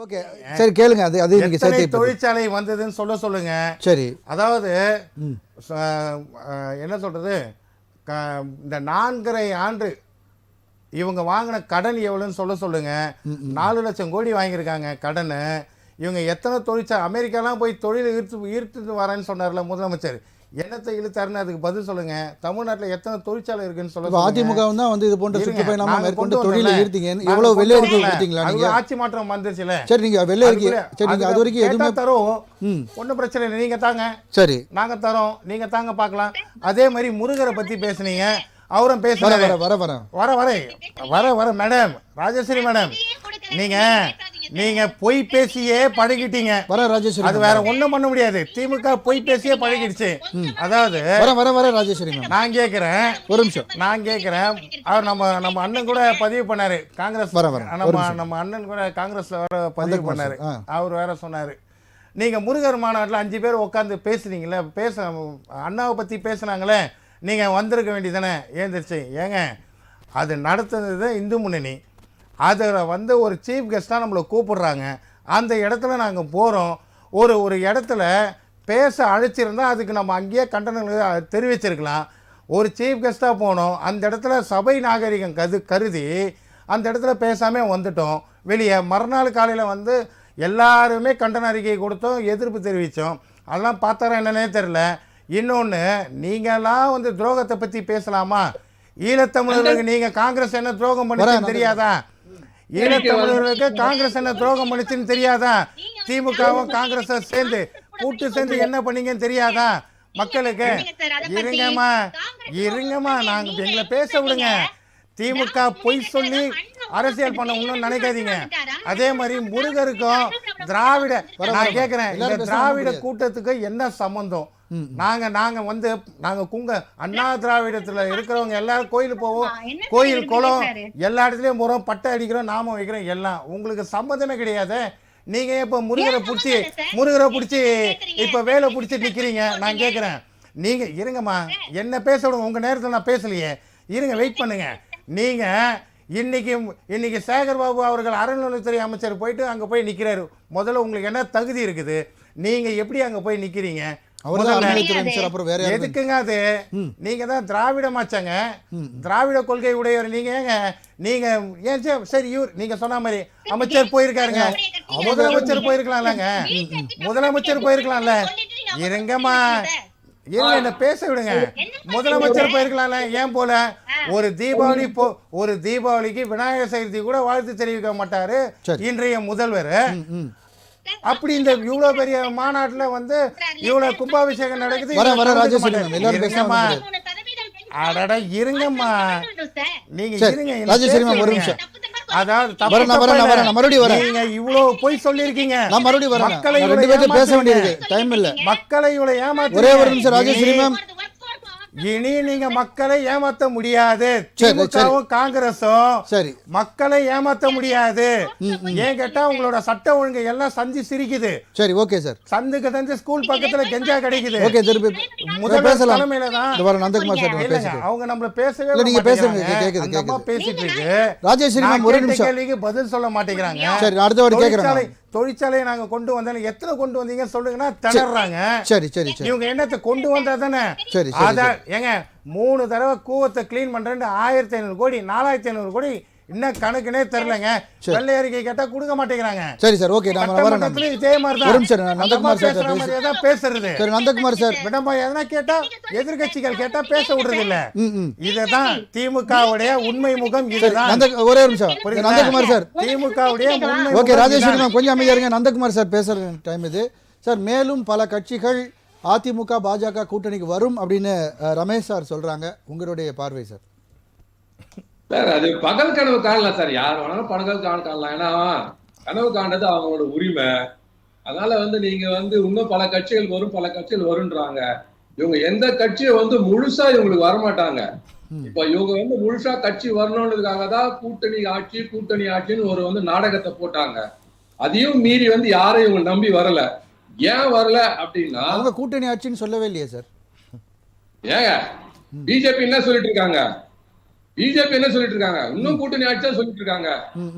ஓகே சரி கேளுங்க, அது நீங்க எத்தனை சேர்த்து தொழிற்சாலை வந்ததுன்னு சொல்லுங்க. சரி அதாவது என்ன சொல்றது, இந்த 4.5 ஆண்டு இவங்க வாங்கின கடன் எவ்வளோன்னு சொல்லுங்க. 4 லட்சம் கோடி வாங்கியிருக்காங்க கடன். இவங்க எத்தனை தொழிற்சாலை, அமெரிக்காலாம் போய் தொழில் ஈர்த்துட்டு வரேன்னு சொன்னார்ல முதலமைச்சர், என்னத்தை இழுத்தாருன்னு அதுக்கு பதில் சொல்லுங்க. தமிழ்நாட்டில் எத்தனை தொழிற்சாலை இருக்குன்னு சொல்லுங்க. அதிமுக தான் வந்து இது போன்ற சுற்றுப்பயணமா மேற்கொண்டு தொழிலை ஈர்த்தீங்க. எவ்வளவு வெள்ளை அறிக்கை கொடுத்தீங்களா நீங்க? ஆட்சி மாற்றம் வந்துருச்சுல. சரி நீங்க வெள்ளை அறிக்கை, சரி நீங்க அது வரைக்கும் எதுவுமே தரோம், ஒன்றும் பிரச்சனை இல்லை, நீங்க தாங்க. சரி நாங்க தரோம், நீங்க தாங்க பார்க்கலாம். அதே மாதிரி முருகரை பத்தி பேசுனீங்க, அவரும் பேசுறாரு. வர மேடம், ராஜேஸ்வரி மேடம், நீங்க பொய் பேசியே பழகிட்டீங்க. ராஜேஸ்வரி, அது வேற ஒண்ணும் பண்ண முடியாது. திமுக பொய் பேசியே பழகிடுச்சு. அதாவது ராஜேஸ்வரி நான் கேட்கிறேன், ஒரு நிமிஷம் நான் கேட்கிறேன். அவர் நம்ம அண்ணன் கூட பதிவு பண்ணாரு, காங்கிரஸ் நம்ம அண்ணன் கூட காங்கிரஸ்ல வர பதிவு பண்ணாரு. அவர் வேற சொன்னாரு, நீங்க முருகர் மாநாட்டில் 5 பேர் உட்காந்து பேசுறீங்களே, அண்ணாவை பத்தி பேசுனாங்களே, நீங்க வந்திருக்க வேண்டியதானே ஏந்திரிச்சு. ஏங்க அது நடத்துனது இந்து முன்னணி, அதில் வந்து ஒரு சீஃப் கெஸ்ட்டாக நம்மளை கூப்பிடுறாங்க. அந்த இடத்துல நாங்கள் போகிறோம். ஒரு இடத்துல பேச அழைச்சிருந்தால் அதுக்கு நம்ம அங்கேயே கண்டனங்கள் தெரிவிச்சிருக்கலாம். ஒரு சீஃப் கெஸ்ட்டாக போனோம், அந்த இடத்துல சபை நாகரிகம் கருதி அந்த இடத்துல பேசாமல் வந்துட்டோம் வெளியே. மறுநாள் காலையில் வந்து எல்லாருமே கண்டன அறிக்கை கொடுத்தோம், எதிர்ப்பு தெரிவித்தோம். அதெல்லாம் பார்த்தாரா என்னன்னே தெரில. இன்னொன்று, நீங்களாம் வந்து துரோகத்தை பற்றி பேசலாமா? ஈழத்தமிழர்களுக்கு நீங்கள் காங்கிரஸ் என்ன துரோகம் பண்ணிச்சுன்னு தெரியாதா? ஈழத்தமிழர்களுக்கு காங்கிரஸ் என்ன துரோகம் பண்ணிச்சுன்னு தெரியாதா? திமுகவும் காங்கிரஸை சேர்ந்து என்ன பண்ணீங்கன்னு தெரியாதா மக்களுக்கு? இருங்கம்மா நாங்கள் எங்களை பேச விடுங்க. திமுக பொய் சொல்லி அரசியல் பண்ண ஒன்றும் நினைக்காதீங்க. அதே மாதிரி முருகருக்கும் திராவிட, நான் கேட்குறேன், இந்த திராவிட கூட்டத்துக்கு என்ன சம்பந்தம்? நாங்க அண்ணா திராவிடத்துல இருக்கிறவங்க எல்லாரும் கோயிலுக்கு போவோம், கோயில் குளம் எல்லா இடத்துலயும் போறோம், பட்டை அடிக்கிறோம், நாம வைக்கிறோம், எல்லாம் உங்களுக்கு சம்மந்தமே கிடையாது. நீங்க இப்ப முருகரை பிடிச்சி இப்ப வேலை பிடிச்சி நிக்கிறீங்க. நான் கேட்கிறேன், நீங்க இருங்கம்மா, என்ன பேச விடுங்க. உங்க நேரத்தில் நான் பேசலையே, இருங்க, வெயிட் பண்ணுங்க. நீங்க இன்னைக்கு சேகர் பாபு அவர்கள் அறநிலையத்துறை அமைச்சர் போயிட்டு அங்க போய் நிக்கிறாரு. முதல்ல உங்களுக்கு என்ன தகுதி இருக்குது? நீங்க எப்படி அங்க போய் நிக்கிறீங்க? எதுக்குங்க அது? நீங்க தான் திராவிடமாச்சாங்க, திராவிட கொள்கை உடையவர். நீங்க ஏன் சரி, நீங்க சொன்ன மாதிரி அமைச்சர் போயிருக்காருங்க, முதலமைச்சர் போயிருக்கலாம்லங்க, முதலமைச்சர் போயிருக்கலாம்ல. இருங்கம்மா, என்ன பேச விடுங்க. முதலமைச்சர் போயிருக்கலாம்ல, ஏன் போல? ஒரு தீபாவளிக்கு விநாயகர் சதுர்த்தி கூட வாழ்த்து தெரிவிக்க மாட்டாரு இன்றைய முதல்வர். அப்படி இந்த இவ்வளவு பெரிய மாநாட்டுல வந்து இவ்வளவு கும்பாபிஷேகம் நடக்குது. இருங்கம்மா, நீங்க இருங்க. அதாவது இவ்வளவு பொய் சொல்லிருக்கீங்க. மக்களை இவ்வளவு ஏமாத்த, இனி நீங்க மக்களை ஏமாத்த முடியாது. திமுகவும் காங்கிரஸும் மக்களை ஏமாத்த முடியாது. ஏன் கேட்டா உங்களோட சட்ட ஒழுங்கு எல்லாம் சந்தி சிரிக்குது. சரி, ஓகே சார். சந்துக்கு ஸ்கூல் பக்கத்துல கெஞ்சா கிடைக்குது. ஓகே, திருப்பி முதல்வர் தலைமையில தான் நந்தகுமார் சார் அவங்க நம்மள பேசவே, நீங்க பேசுங்க, கேக்குது பேசிட்டு இருக்கு. ராஜேஸ்வரி மேம் ஒரு நிமிஷம், கேள்விக்கு பதில் சொல்ல மாட்டேங்கிறாங்க. சரி, அடுத்த வாரம் கேக்குறேன். தொழிற்சாலையை நாங்க கொண்டு வந்தோம், எத்தனை கொண்டு வந்தீங்க சொல்லுங்கன்னா திணறாங்க. சரி, இவங்க என்னத்தை கொண்டு வந்தா தானே? ஏங்க 3 தடவை கூவத்தை கிளீன் பண்றேன்னு 1500 கோடி 4500 கோடி இன்னும் கணக்குனே தெரியலங்க. வெள்ளை அறிக்கை கேட்டா கொடுக்க மாட்டேங்கிறாங்க. சரி சார், ஓகே, இதே மாதிரி தான் நந்தகுமார் சார் பேசுறது. சரி, நந்தகுமார் சார் விடமா எதனா கேட்டா எதிர்கட்சிகள் கேட்டா பேச விடுறது இல்ல. இதுதான் திமுகவுடைய உண்மை முகம். இதுதான். ஒரே நிமிஷம் நந்தகுமார் சார், திமுகவுடைய உண்மை. ஓகே, ராஜேஸ்வரி மேம் கொஞ்சம் அமைதியா இருங்க. நந்தகுமார் சார் பேசுற டைம் இது சார். மேலும் பல கட்சிகள் அதிமுக பாஜக கூட்டணிக்கு வரும் அப்படின்னு ரமேஷ் சார் சொல்றாங்க. உங்களுடைய பார்வை சார்? சார், அது பகல் கனவு காணலாம் சார், யார் வேணாலும் பகல் காணலாம். ஏன்னா கனவு காண்டது அவங்களோட உரிமை. அதனால வந்து நீங்க வந்து இன்னும் பல கட்சிகள் வரும், பல கட்சிகள் வரும்ன்றாங்க. இவங்க எந்த கட்சியை வந்து முழுசா இவங்களுக்கு வரமாட்டாங்க. இப்ப இவங்க வந்து முழுசா கட்சி வரணுன்றதுக்காக தான் கூட்டணி ஆட்சின்னு ஒரு வந்து நாடகத்தை போட்டாங்க. அதையும் மீறி வந்து யாரையும் இவங்க நம்பி வரல. ஏன் வரல அப்படின்னா, அவங்க கூட்டணி ஆட்சின்னு சொல்லவே இல்லையே சார். ஏங்க பிஜேபி என்ன சொல்லிட்டு இருக்காங்க? பிஜேபி என்ன சொல்லிட்டு இருக்காங்க, இன்னும் கூட்டணி ஆட்சி தான் சொல்லிட்டு இருக்காங்க.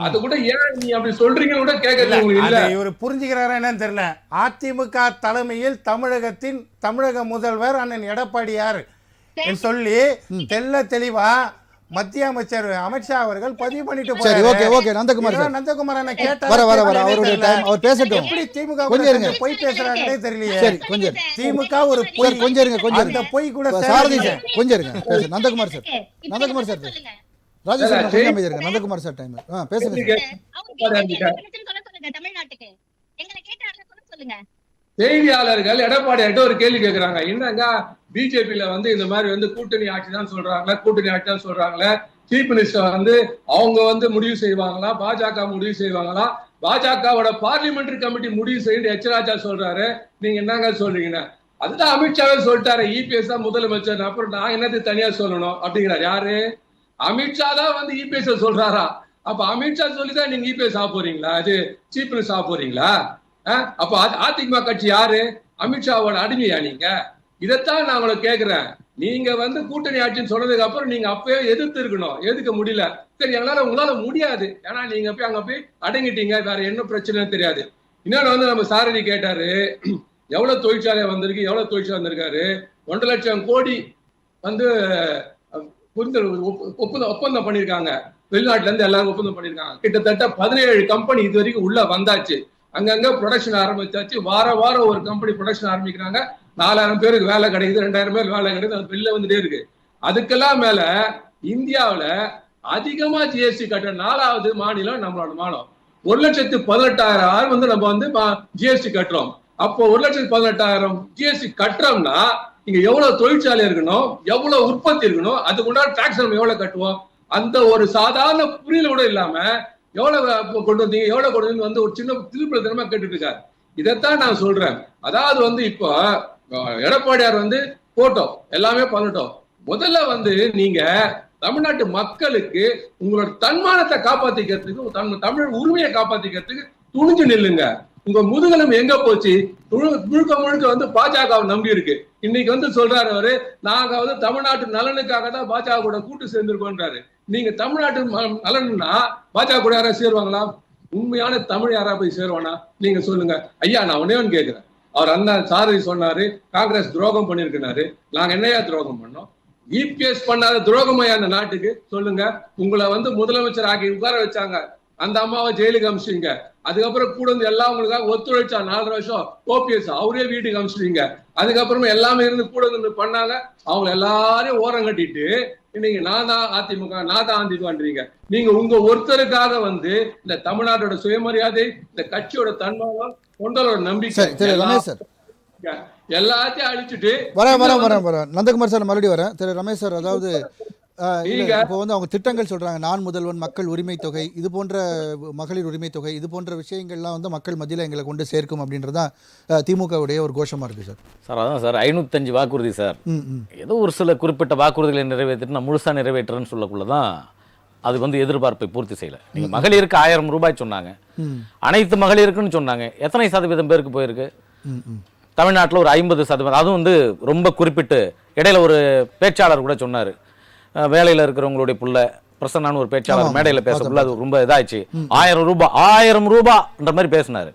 அது கூட ஏன் நீ அப்படி சொல்றீங்கன்னு கூட கேட்கறது உங்களுக்கு இல்ல. இவர் புரிஞ்சுக்கிறாரா என்னன்னு தெரியல. அதிமுக தலைமையில் தமிழக முதல்வர் அண்ணன் எடப்பாடியார் சொல்லி தெல்ல தெளிவா மத்திய அமைச்சர் அமித்ஷா அவர்கள் பதிவு பண்ணிட்டு சரி, போறாரு. Okay okay Nandakumar sir Nandakumar அண்ணன் கேட்டா வர அவருடைய டைம், அவர் பேசட்டும். எப்படி திமுக கொஞ்சம் இருங்க. பொய் பேசுறாங்கன்னே தெரியலையே. சரி கொஞ்சம் திமுக ஒரு பொய், சார், கொஞ்சம் இருங்க, கொஞ்சம் அந்த இருங்க. பொய் கூட சாரதி தேவையில்லை. சார் கொஞ்சம் இருங்க, பேசு. நந்தகுமார் சார் நந்தகுமார் சார் பேசு. ராஜேஷ் சார் கொஞ்சம் அமைதியா இருங்க. நந்தகுமார் சார் டைம் பேசுங்க சார். தமிழ்நாட்டுக்கு எங்களை கேட்ட சொல்லுங்க. செய்தியாளர்கள் எடப்பாடியார்ட்ட ஒரு கேள்வி கேட்கிறாங்க, என்னங்க பிஜேபியில வந்து இந்த மாதிரி வந்து கூட்டணி ஆட்சி தான் சொல்றாங்களே, சீஃப் மினிஸ்டர் வந்து அவங்க வந்து முடிவு செய்வாங்களா, பாஜக முடிவு செய்வாங்களா, பாஜகவோட பார்லிமெண்டரி கமிட்டி முடிவு செய்ய எச் ராஜா சொல்றாரு, நீங்க என்னங்க சொல்றீங்க? அதுதான் அமித்ஷாவே சொல்லிட்டாரு, இபிஎஸ் தான் முதலமைச்சர், அப்புறம் நான் என்னது தனியா சொல்லணும் அப்படிங்கிறார். யாரு? அமித்ஷா தான் வந்து இபிஎஸ் சொல்றாரா? அப்ப அமித்ஷா சொல்லிதான் நீங்க இபிஎஸ் ஆக போறீங்களா? அது சீஃப் மினிஸ்டர் ஆக போறீங்களா? அப்ப அதிமுக கட்சி யாரு? அமித்ஷாவோட அடிமையா நீங்க? இதைத்தான் நான் உங்களை கேட்கிறேன். நீங்க வந்து கூட்டணி ஆட்சின்னு சொன்னதுக்கு அப்புறம் நீங்க அப்பவே எதிர்த்து இருக்கணும். எதுக்க முடியல? சரி, உங்களால முடியாது, ஏன்னா நீங்க போய் அங்க போய் அடங்கிட்டீங்க, வேற என்ன பிரச்சனைன்னு தெரியாது. இன்னொன்னு வந்து நம்ம சாரதி கேட்டாரு, எவ்வளவு தொழிற்சாலை வந்திருக்கு, எவ்வளவு தொழிற்சாலை வந்திருக்காரு. 1.5 லட்சம் கோடி வந்து ஒப்பந்தம் பண்ணிருக்காங்க. வெளிநாட்டுல இருந்து எல்லாரும் ஒப்பந்தம் பண்ணிருக்காங்க. கிட்டத்தட்ட 17 கம்பெனி இது வரைக்கும் உள்ள வந்தாச்சு. அங்கங்க ப்ரொடக்ஷன் ஆரம்பிச்சாச்சு. வாரம் ஒரு கம்பெனி ப்ரொடக்ஷன் ஆரம்பிக்கிறாங்க. 4000 பேருக்கு வேலை கிடைக்குது, 2000 பேருக்கு வேலை கிடைக்குது. அது வெளில வந்துட்டே இருக்கு. அதுக்கெல்லாம் மேல இந்தியாவில அதிகமா ஜிஎஸ்டி கட்டுற 4வது மாநிலம் நம்மளோட மாநிலம். 1,18,000 வந்து நம்ம வந்து ஜிஎஸ்டி கட்டுறோம். அப்போ 1,18,000 ஜிஎஸ்டி கட்டுறோம்னா இங்க எவ்வளவு தொழிற்சாலை இருக்கணும், எவ்வளவு உற்பத்தி இருக்கணும், அதுக்கு உண்டான டாக்ஸ் நம்ம எவ்வளவு கட்டுவோம்? அந்த ஒரு சாதாரண புரியல கூட இல்லாம எவ்வளவு கொண்டு வந்தீங்க, எவ்வளவு கொண்டு வந்து வந்து ஒரு சின்ன திருப்பதினமா கேட்டுட்டு இருக்காரு. இதைத்தான் நான் சொல்றேன். அதாவது வந்து இப்போ எடப்பாடியார் வந்து போட்டோம், எல்லாமே பண்ணட்டும். முதல்ல வந்து நீங்க தமிழ்நாட்டு மக்களுக்கு உங்களோட தன்மானத்தை காப்பாத்திக்கிறதுக்கு, தமிழ் உரிமையை காப்பாத்திக்கிறதுக்கு துணிஞ்சு நில்லுங்க. உங்க முதுகெலும் எங்க போச்சு? முழுக்க வந்து பாஜக நம்பி இருக்கு. இன்னைக்கு வந்து சொல்றாரு அவரு, நாங்க வந்து தமிழ்நாட்டு நலனுக்காக தான் பாஜக கூட கூட்டு சேர்ந்திருக்கோன்றாரு. நீங்க தமிழ்நாட்டு நலன்னா பாஜக கூட யாராவது சேருவாங்களா? உண்மையான தமிழ் யாரா போய் சேருவானா? நீங்க சொல்லுங்க ஐயா. நான் ஒன்னே ஒன்று கேட்கிறேன். அவர் அண்ணன் சாரதி சொன்னாரு, காங்கிரஸ் துரோகம் பண்ணிருக்கிறாரு. நாங்க என்னையா துரோகம் பண்ணோம்? இபிஎஸ் பண்ணாத துரோகமையா அந்த நாட்டுக்கு? சொல்லுங்க. உங்களை வந்து முதலமைச்சர் ஆக்கி உட்கார வச்சாங்க, அந்த அம்மாவை ஜெயிலுக்கு அமிச்சிட்டீங்க. அதுக்கப்புறம் கூட வந்து எல்லாம் உங்களுக்காக ஒத்துழைச்சா 4 வருஷம் ஓபிஎஸ் அவரே வீட்டுக்கு அமிச்சிட்டீங்க. அதுக்கப்புறமா எல்லாமே இருந்து கூட இருந்து பண்ணாங்க. அவங்க எல்லாரையும் ஓரம் கட்டிட்டு இன்னைக்கு நான் தான் அதிமுகன்றீங்க. நீங்க உங்க ஒருத்தருக்காக வந்து இந்த தமிழ்நாட்டோட சுயமரியாதை, இந்த கட்சியோட தன்மானம், தொண்டரோட நம்பிக்கை எல்லாத்தையும் அழிச்சுட்டு வர நந்தகுமார் சார் மறுபடியும் வரேன். திரு ரமேஷ் சார், அதாவது இப்போ வந்து அவங்க திட்டங்கள் சொல்றாங்க, நான் முதல்வன், மக்கள் உரிமை தொகை, இது போன்ற மகளிர் உரிமை தொகை, இது போன்ற விஷயங்கள்லாம் வந்து மக்கள் மத்தியில் எங்களை கொண்டு சேர்க்கும் அப்படின்றதான் திமுகவுடைய ஒரு கோஷமா இருக்கு சார். சார் அதான் சார் 505 வாக்குறுதி சார். ஏதோ ஒரு சில குறிப்பிட்ட வாக்குறுதிகளை நிறைவேற்றிட்டு நான் முழுசா நிறைவேற்றுறேன்னு சொல்லக்குள்ளதான் அது வந்து எதிர்பார்ப்பை பூர்த்தி செய்யல. நீங்க மகளிருக்கு 1000 ரூபாய் சொன்னாங்க, அனைத்து மகளிருக்குன்னு சொன்னாங்க. எத்தனை சதவீதம் பேருக்கு போயிருக்கு? தமிழ்நாட்டில் ஒரு 50%. அதுவும் வந்து ரொம்ப குறிப்பிட்டு இடையில ஒரு பேச்சாளர் கூட சொன்னார், வேலையில் இருக்கிறவங்களுடைய புள்ள பிரசன்னான ஒரு பேச்சாளர் மேடையில் பேசக்குள்ள அது ரொம்ப இதாச்சு. 1000 ரூபாய்ன்ற மாதிரி பேசினாரு.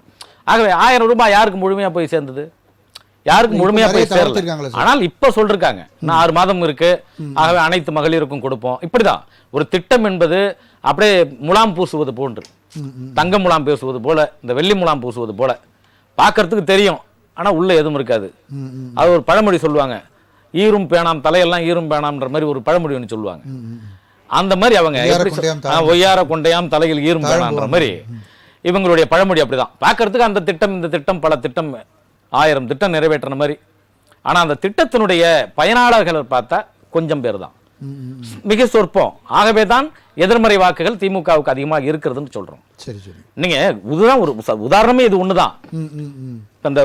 ஆகவே 1000 ரூபாய் யாருக்கு முழுமையா போய் சேர்ந்தது? யாருக்கு முழுமையா போய் சேரல. ஆனால் இப்ப சொல்றாங்க, நான் 6 மாதம் இருக்கு, ஆகவே அனைத்து மகளிருக்கும் கொடுப்போம். இப்படிதான் ஒரு திட்டம் என்பது அப்படியே முலாம் பூசுவது போன்று, தங்க முலாம் பூசுவது போல, இந்த வெள்ளி முலாம் பூசுவது போல பார்க்கறதுக்கு தெரியும், ஆனா உள்ள எதுவும் இருக்காது. அது ஒரு பழமொழி சொல்லுவாங்க, ஈரும் பேணாம் தலையெல்லாம் ஈரும் பேணாம்ன்ற மாதிரி ஒரு பழமொழி ஒன்று சொல்லுவாங்க. அந்த மாதிரி அவங்க ஒய்யார கொண்டையாம் தலையில் ஈரும் பேணான்ற மாதிரி இவங்களுடைய பழமொழி அப்படிதான். பார்க்கறதுக்கு அந்த திட்டம் இந்த திட்டம் பல திட்டம் 1000 திட்டம் நிறைவேற்றின மாதிரி. ஆனா அந்த திட்டத்தினுடைய பயனாளர்கள் பார்த்தா கொஞ்சம் பேர் தான், மிக சொற்பம். ஆகவே தான் எதிர்மறை வாக்குகள் திமுகவுக்கு அதிகமாக இருக்கிறதுன்னு சொல்றோம். நீங்க இதுதான் ஒரு உதாரணமே, இது ஒண்ணுதான். இந்த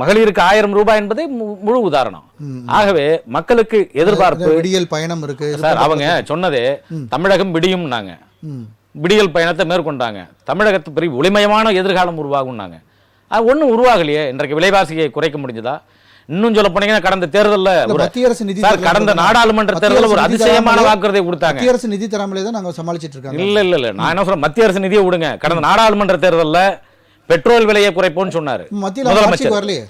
மகளிருக்கு 1000 ரூபாய் என்பதே முழு உதாரணம். ஆகவே மக்களுக்கு எதிர்பார்ப்பு விடியல் பயணம் இருக்கு சார். அவங்க சொன்னதே தமிழகம் விடியும்னாங்க, விடியல் பயணத்தை மேற்கொண்டாங்க. தமிழகத்து பெரிய ஒளிமயமான எதிர்காலம் உருவாகும்னாங்க. அது ஒன்றும் உருவாகலையே. இன்றைக்கு விலைவாசியை குறைக்க முடிஞ்சதா? இன்னும் சொல்ல போனீங்கன்னா கடந்த தேர்தல்ல ஒரு மத்திய அரசு நிதி சார் கடந்த நாடாளுமன்ற தேர்தலில் ஒரு அதிசயமான வாக்குறுதியை கொடுத்தாங்க. மத்திய அரசு நிதி தராமலே தான் நாங்க சமாளிச்சிட்டு இருக்காங்க. இல்ல நான் என்ன சொல்றேன், மத்திய அரசு நிதியை விடுங்க. கடந்த நாடாளுமன்ற தேர்தல்ல பெட்ரோல் விலையை குறைப்போம்னு சொன்னாரு மத்தியில முதலமைச்சர். வரலையே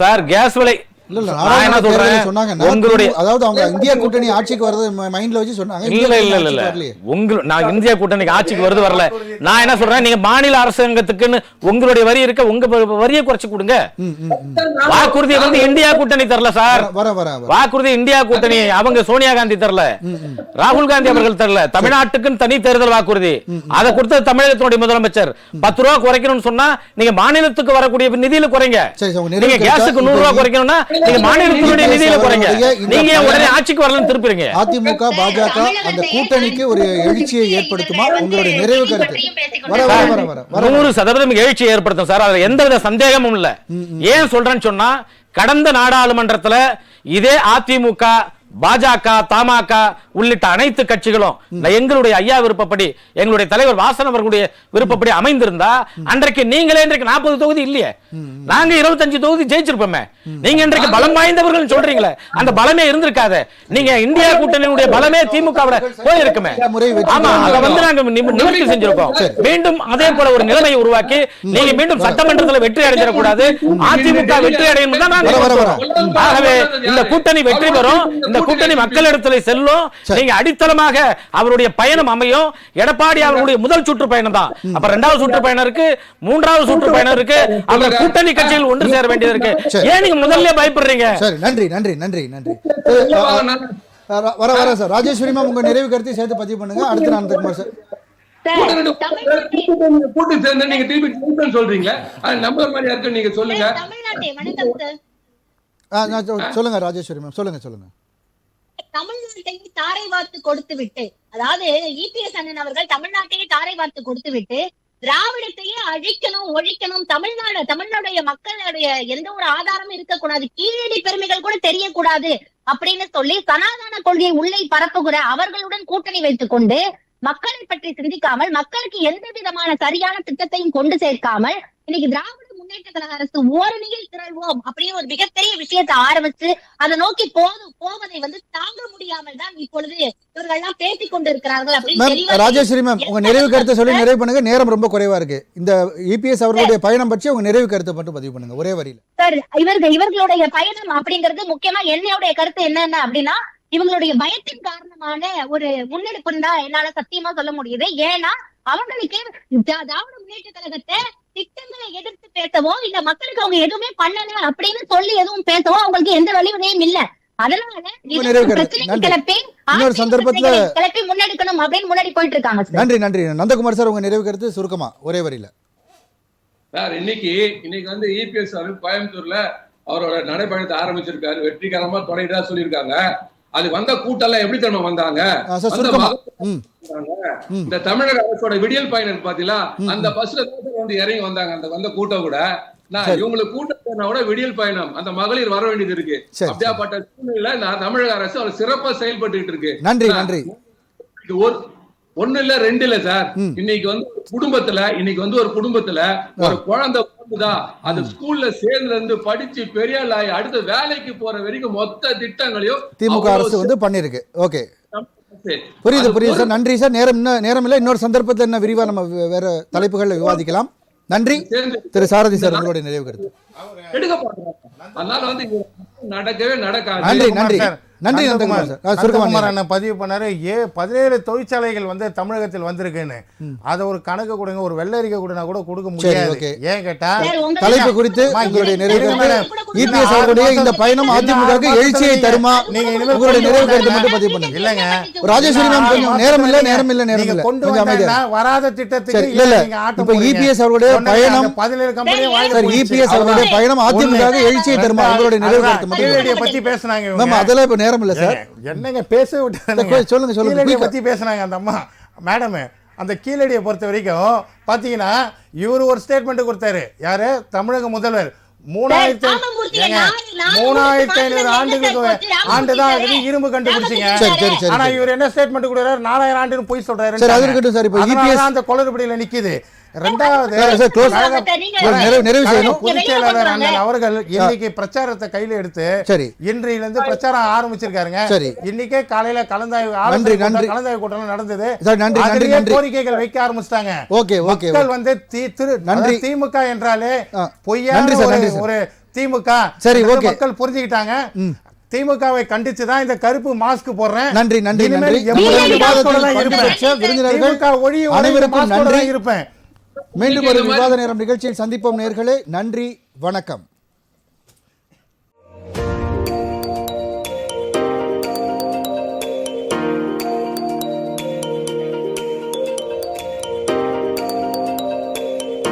சார் கேஸ் விலை இல்ல நான் என்ன சொல்றேன் சொன்னாங்க உங்களுடைய அதாவது அவங்க இந்தியா கூட்டணி ஆட்சிக்கு வரது மைண்ட்ல வச்சு சொன்னாங்க. இல்ல நான் இந்தியா கூட்டணிக்கு ஆட்சிக்கு வருது வரல. நான் என்ன சொல்றேன், நீங்க மாநில அரசாங்கத்துக்குன்னு உங்களுடைய வரி இருக்க, உங்க வரியை குறைச்சு கொடுங்க. வாக்குறுதியை வந்து இந்தியா கூட்டணி தரல சார். வாக்குறுதி இந்தியா கூட்டணி அவங்க சோனியா காந்தி தரல, ராகுல் காந்தி அவர்கள் தரல. தமிழ்நாட்டுக்குன்னு தனி தேர்தல் வாக்குறுதி அதை கொடுத்த தமிழகத்தினுடைய முதலமைச்சர் 10 ரூபாய் குறைக்கணும்னு சொன்னா நீங்க மாநிலத்துக்கு வரக்கூடிய நிதியில குறைங்க. நீங்க கேஸுக்கு 100 ரூபாய் குறைக்கணும்னா நீங்க மாநிலத்தினுடைய நிதியில குறைங்க. நீங்க உடனே ஆட்சிக்கு வரலன்னு திருப்பிடுங்க. அதிமுக பாஜக அந்த கூட்டணிக்கு ஒரு எழுச்சியை ஏற்படுத்துமா? உங்களுடைய நிறைவு கருத்து? 100% எழுச்சியை ஏற்படுத்தும் சார், அதுல எந்தவித சந்தேகமும் இல்ல. ஏன் சொல்றேன்னு சொன்னா கடந்த நாடாளுமன்றத்துல இதே அதிமுக பாஜக தமாக உள்ளிட்ட அனைத்து கட்சிகளும் எங்களுடைய ஐயா விருப்பப்படி எங்களுடைய தலைவர் வாசன் அவர்களுடைய விருப்பப்படி அமைந்திருந்தா அன்றைக்கு நீங்களே இன்றைக்கு 40 தொகுதி இல்லையே, நாங்க 25 தொகுதி ஜெயிச்சிருப்போமே. நீங்க இன்றைக்கு பலம் வாய்ந்தவர்கள் சொல்றீங்களே, அந்த பலமே இருந்திருக்காது. நீங்க இந்தியா கூட்டணியுடைய பலமே திமுகவோட போயிருக்குமே. ஆமா, அதை வந்து நாங்க நிவர்த்தி செஞ்சிருக்கோம். மீண்டும் அதே போல ஒரு நிலைமையை உருவாக்கி நீங்க மீண்டும் சட்டமன்றத்தில் வெற்றி அடைஞ்சிடக்கூடாது, அதிமுக வெற்றி அடையணும் தான் நாங்க. ஆகவே இந்த கூட்டணி வெற்றி பெறும், இந்த கூட்டணி மக்களிடத்தில் செல்லும். நீங்க அடித்தளமாக அவருடைய பயணம் அமையும். எடப்பாடி அவருடைய முதல் சுற்று பயணம் தான். அப்ப 2வது சுற்று பயணம் இருக்கு, 3வது சுற்று பயணம் இருக்கு. அவர் கூட்டணி கட்சிகள் ஒன்று சேர வேண்டியது இருக்கு. ஏன் நீங்க முதல்ல பயப்படுறீங்க? சரி, நன்றி நன்றி நன்றி நன்றி. வர சார் ராஜேஸ்வரி மேம் உங்க நிறைவு கருத்தை சேர்த்து பதிவு பண்ணுங்க. அடுத்து நந்தகுமார் சார். கூட்டு சேர்ந்து நீங்க திருப்பி சொல்றீங்க, நம்பர் மாதிரி இருக்கு, நீங்க சொல்லுங்க. சொல்லுங்க ராஜேஸ்வரி மேம், சொல்லுங்க. தமிழ்நாட்டை தாரை வார்த்து கொடுத்து விட்டு, அதாவது இபிஎஸ் அண்ணன் அவர்கள் தமிழ்நாட்டையே தாரை வார்த்து கொடுத்து விட்டு திராவிடத்தையே அழிக்கணும், ஒழிக்கணும், தமிழ்நாடுடைய மக்களுடைய எந்த ஒரு ஆதாரமும் இருக்கக்கூடாது, கீழடி பெருமைகள் கூட தெரியக்கூடாது அப்படின்னு சொல்லி சனாதன கொள்கையை உள்ளே பரப்புகிற அவர்களுடன் கூட்டணி வைத்துக் கொண்டு மக்களை பற்றி சிந்திக்காமல், மக்களுக்கு எந்த விதமான சரியான திட்டத்தையும் கொண்டு சேர்க்காமல் இன்னைக்கு திராவிட முன்னேற்ற கழக அரசு ஓரணியில் திரள்வோம் அப்படின்னு ஒரு மிகப்பெரிய விஷயத்தை ஆரம்பிச்சு அதை நோக்கி போவதை வந்து தாங்க முடியாமல் தான் இப்பொழுது இவர்கள் எல்லாம் பேசிக் கொண்டிருக்கிறார்கள் அப்படின்னு. ராஜேஸ்வரி மேம் உங்க நிறைவு கருத்தை சொல்லி நிறைவு பண்ணுங்க, நேரம் ரொம்ப குறைவா இருக்கு. இந்த இபிஎஸ் அவர்களுடைய பயணம் பற்றி உங்க நிறைவு கருத்தை மட்டும் பதிவு பண்ணுங்க ஒரே வரியில. சார், இவர்களுடைய பயணம் அப்படிங்கிறது முக்கியமா என்னுடைய கருத்து என்னென்ன அப்படின்னா, இவங்களுடைய பயத்தின் காரணமான ஒரு முன்னெடுப்புன்னு தான் என்னால சத்தியமா சொல்ல முடியுது. ஏன்னா அவங்களுக்கு திராவிட முன்னேற்ற கழகத்தை திட்டங்களை எதிர்த்து பேசவோ இல்ல மக்களுக்கு அவங்க எதுவுமே பண்ணல அப்படின்னு சொல்லி எதுவும் பேசவோ அவங்களுக்கு எந்த வழிவகையும் இல்ல. அதனால இன்னொரு சந்தர்ப்பத்துல கிளப்பி முன்னெடுக்கணும் அப்படின்னு முன்னாடி போயிட்டு இருக்காங்க. நன்றி. நந்தகுமார் சார் உங்க நிறைவு கருத்து சுருக்கமா ஒரே வரியில. சார், இன்னைக்கு வந்து இபிஎஸ் அவர்கள் கோயம்புத்தூர்ல அவரோட நடைபயணத்தை ஆரம்பிச்சிருக்காரு, வெற்றிகரமா தொடங்கிட்டா சொல்லியிருக்காங்க. அது வந்த கூட்டம் எப்படி தெரியுமா வந்தாங்க, இந்த தமிழக அரசோட விடியல் பயணம் பாத்தீங்களா, அந்த பஸ்ல வந்து இறங்கி வந்தாங்க. அந்த வந்த கூட்டம் கூட இவங்களுக்கு கூட்டம் கூட விடியல் பயணம், அந்த மகளிர் வர வேண்டியது இருக்கு. அப்படியாப்பட்ட சூழ்நிலை தமிழக அரசு அவர் சிறப்பா செயல்பட்டு இருக்கு. நன்றி. ஒண்ணு இல்ல, 2 இல்ல சார். இன்னைக்கு வந்து ஒரு குடும்பத்துல ஒரு குழந்தை பிறந்துதான், அது ஸ்கூல்ல சேர்ந்து இருந்து படிச்சு பெரிய ஆளாகி அடுத்த வேலைக்கு போற வரைக்கும் மொத்த திட்டங்களையும் திமுக அரசு வந்து பண்ணிருக்கு. ஓகே, புரியுது சார். நன்றி சார். நேரம் இல்ல, இன்னொரு சந்தர்ப்பத்தில் என்ன விரிவா நம்ம வேற தலைப்புகள்ல விவாதிக்கலாம். நன்றி திரு சாரதி சார், உங்களுடைய நிறைவு கருத்து. அதனால வந்து நடக்கவே நடக்காது. நன்றி நந்தகுமார் சார் பதிவு பண்ணாரு. 17 தொழிற்சாலைகள் வந்து தமிழகத்தில் வந்திருக்குன்னு, அதை ஒரு கணக்கு கொடுங்க, ஒரு வெள்ளரிக்கை கொடுனா கூட கொடுக்க முடியாது. ஏன் கேட்டா தலைப்பு குறித்து உங்களுடைய நிறைவு கருத்து, இபிஎஸ் அவருடைய இந்த பயணம் அதிமுகவுக்கு எழுச்சியை தருமா? நீங்க உங்களுடைய நிறைவு கருத்து மட்டும் பதிவு பண்ணுங்க. இல்லங்க ராஜேஸ்வரி மேம் கொஞ்சம் நேரம் இல்ல கொஞ்சம் அமைதியா. வராத திட்டத்துக்கு இப்ப இபிஎஸ் அவருடைய பயணம் 17 கம்பெனி சார், இபிஎஸ் அவருடைய பயணம் அதிமுகவுக்கு எழுச்சியை தருமா? உங்களுடைய நிறைவு கருத்து மட்டும் பத்தி பேசுனாங்க. மேம் அதெல்லாம் நேரம் இல்ல சார், என்னங்க பேச விட்டு சொல்லுங்க பத்தி பேசுனாங்க அந்த அம்மா மேடம். அந்த கீழடியை பொறுத்த வரைக்கும் பாத்தீங்கன்னா இவரு ஒரு ஸ்டேட்மெண்ட் கொடுத்தாரு. யாரு? தமிழக முதல்வர் 3000 3500 ஆண்டுகளுக்கு ஆண்டுதான் இரும்பு கண்டுபிடிச்சிங்க. ஆனா இவர் என்ன ஸ்டேட்மெண்ட் கொடுக்குறாரு, 4000 ஆண்டுன்னு போய் சொல்றாரு. சரி, அது இருக்கட்டும் சார். இப்போ EPS அந்த குளறுபடியில நிக்குது. ரெண்டாவது நிறைவு செய்யணும். பொதுச் செயலாளர் அண்ணல் அவர்கள் இன்னைக்கு பிரச்சாரத்தை கையில எடுத்து சரி இன்றையில இருந்து பிரச்சாரம் ஆரம்பிச்சிருக்காருங்க. சரி, இன்னைக்கே காலையில கலந்தாய்வு கூட்டம் நடந்தது. நன்றி. கோரிக்கைகள் வைக்க ஆரம்பிச்சிட்டாங்க. ஓகே மக்கள் வந்து நன்றி. திமுக என்றாலே பொய்யா ஒரு திமுக. சரி, ஓகே, மக்கள் புரிஞ்சுக்கிட்டாங்க. திமுகவை கண்டிச்சு தான் இந்த கருப்பு மாஸ்க் போடுறேன். நன்றி. இருப்பேன். மீண்டும் ஒரு விவாத நேரம் நிகழ்ச்சியில் சந்திப்போம் நேயர்களே. நன்றி, வணக்கம்.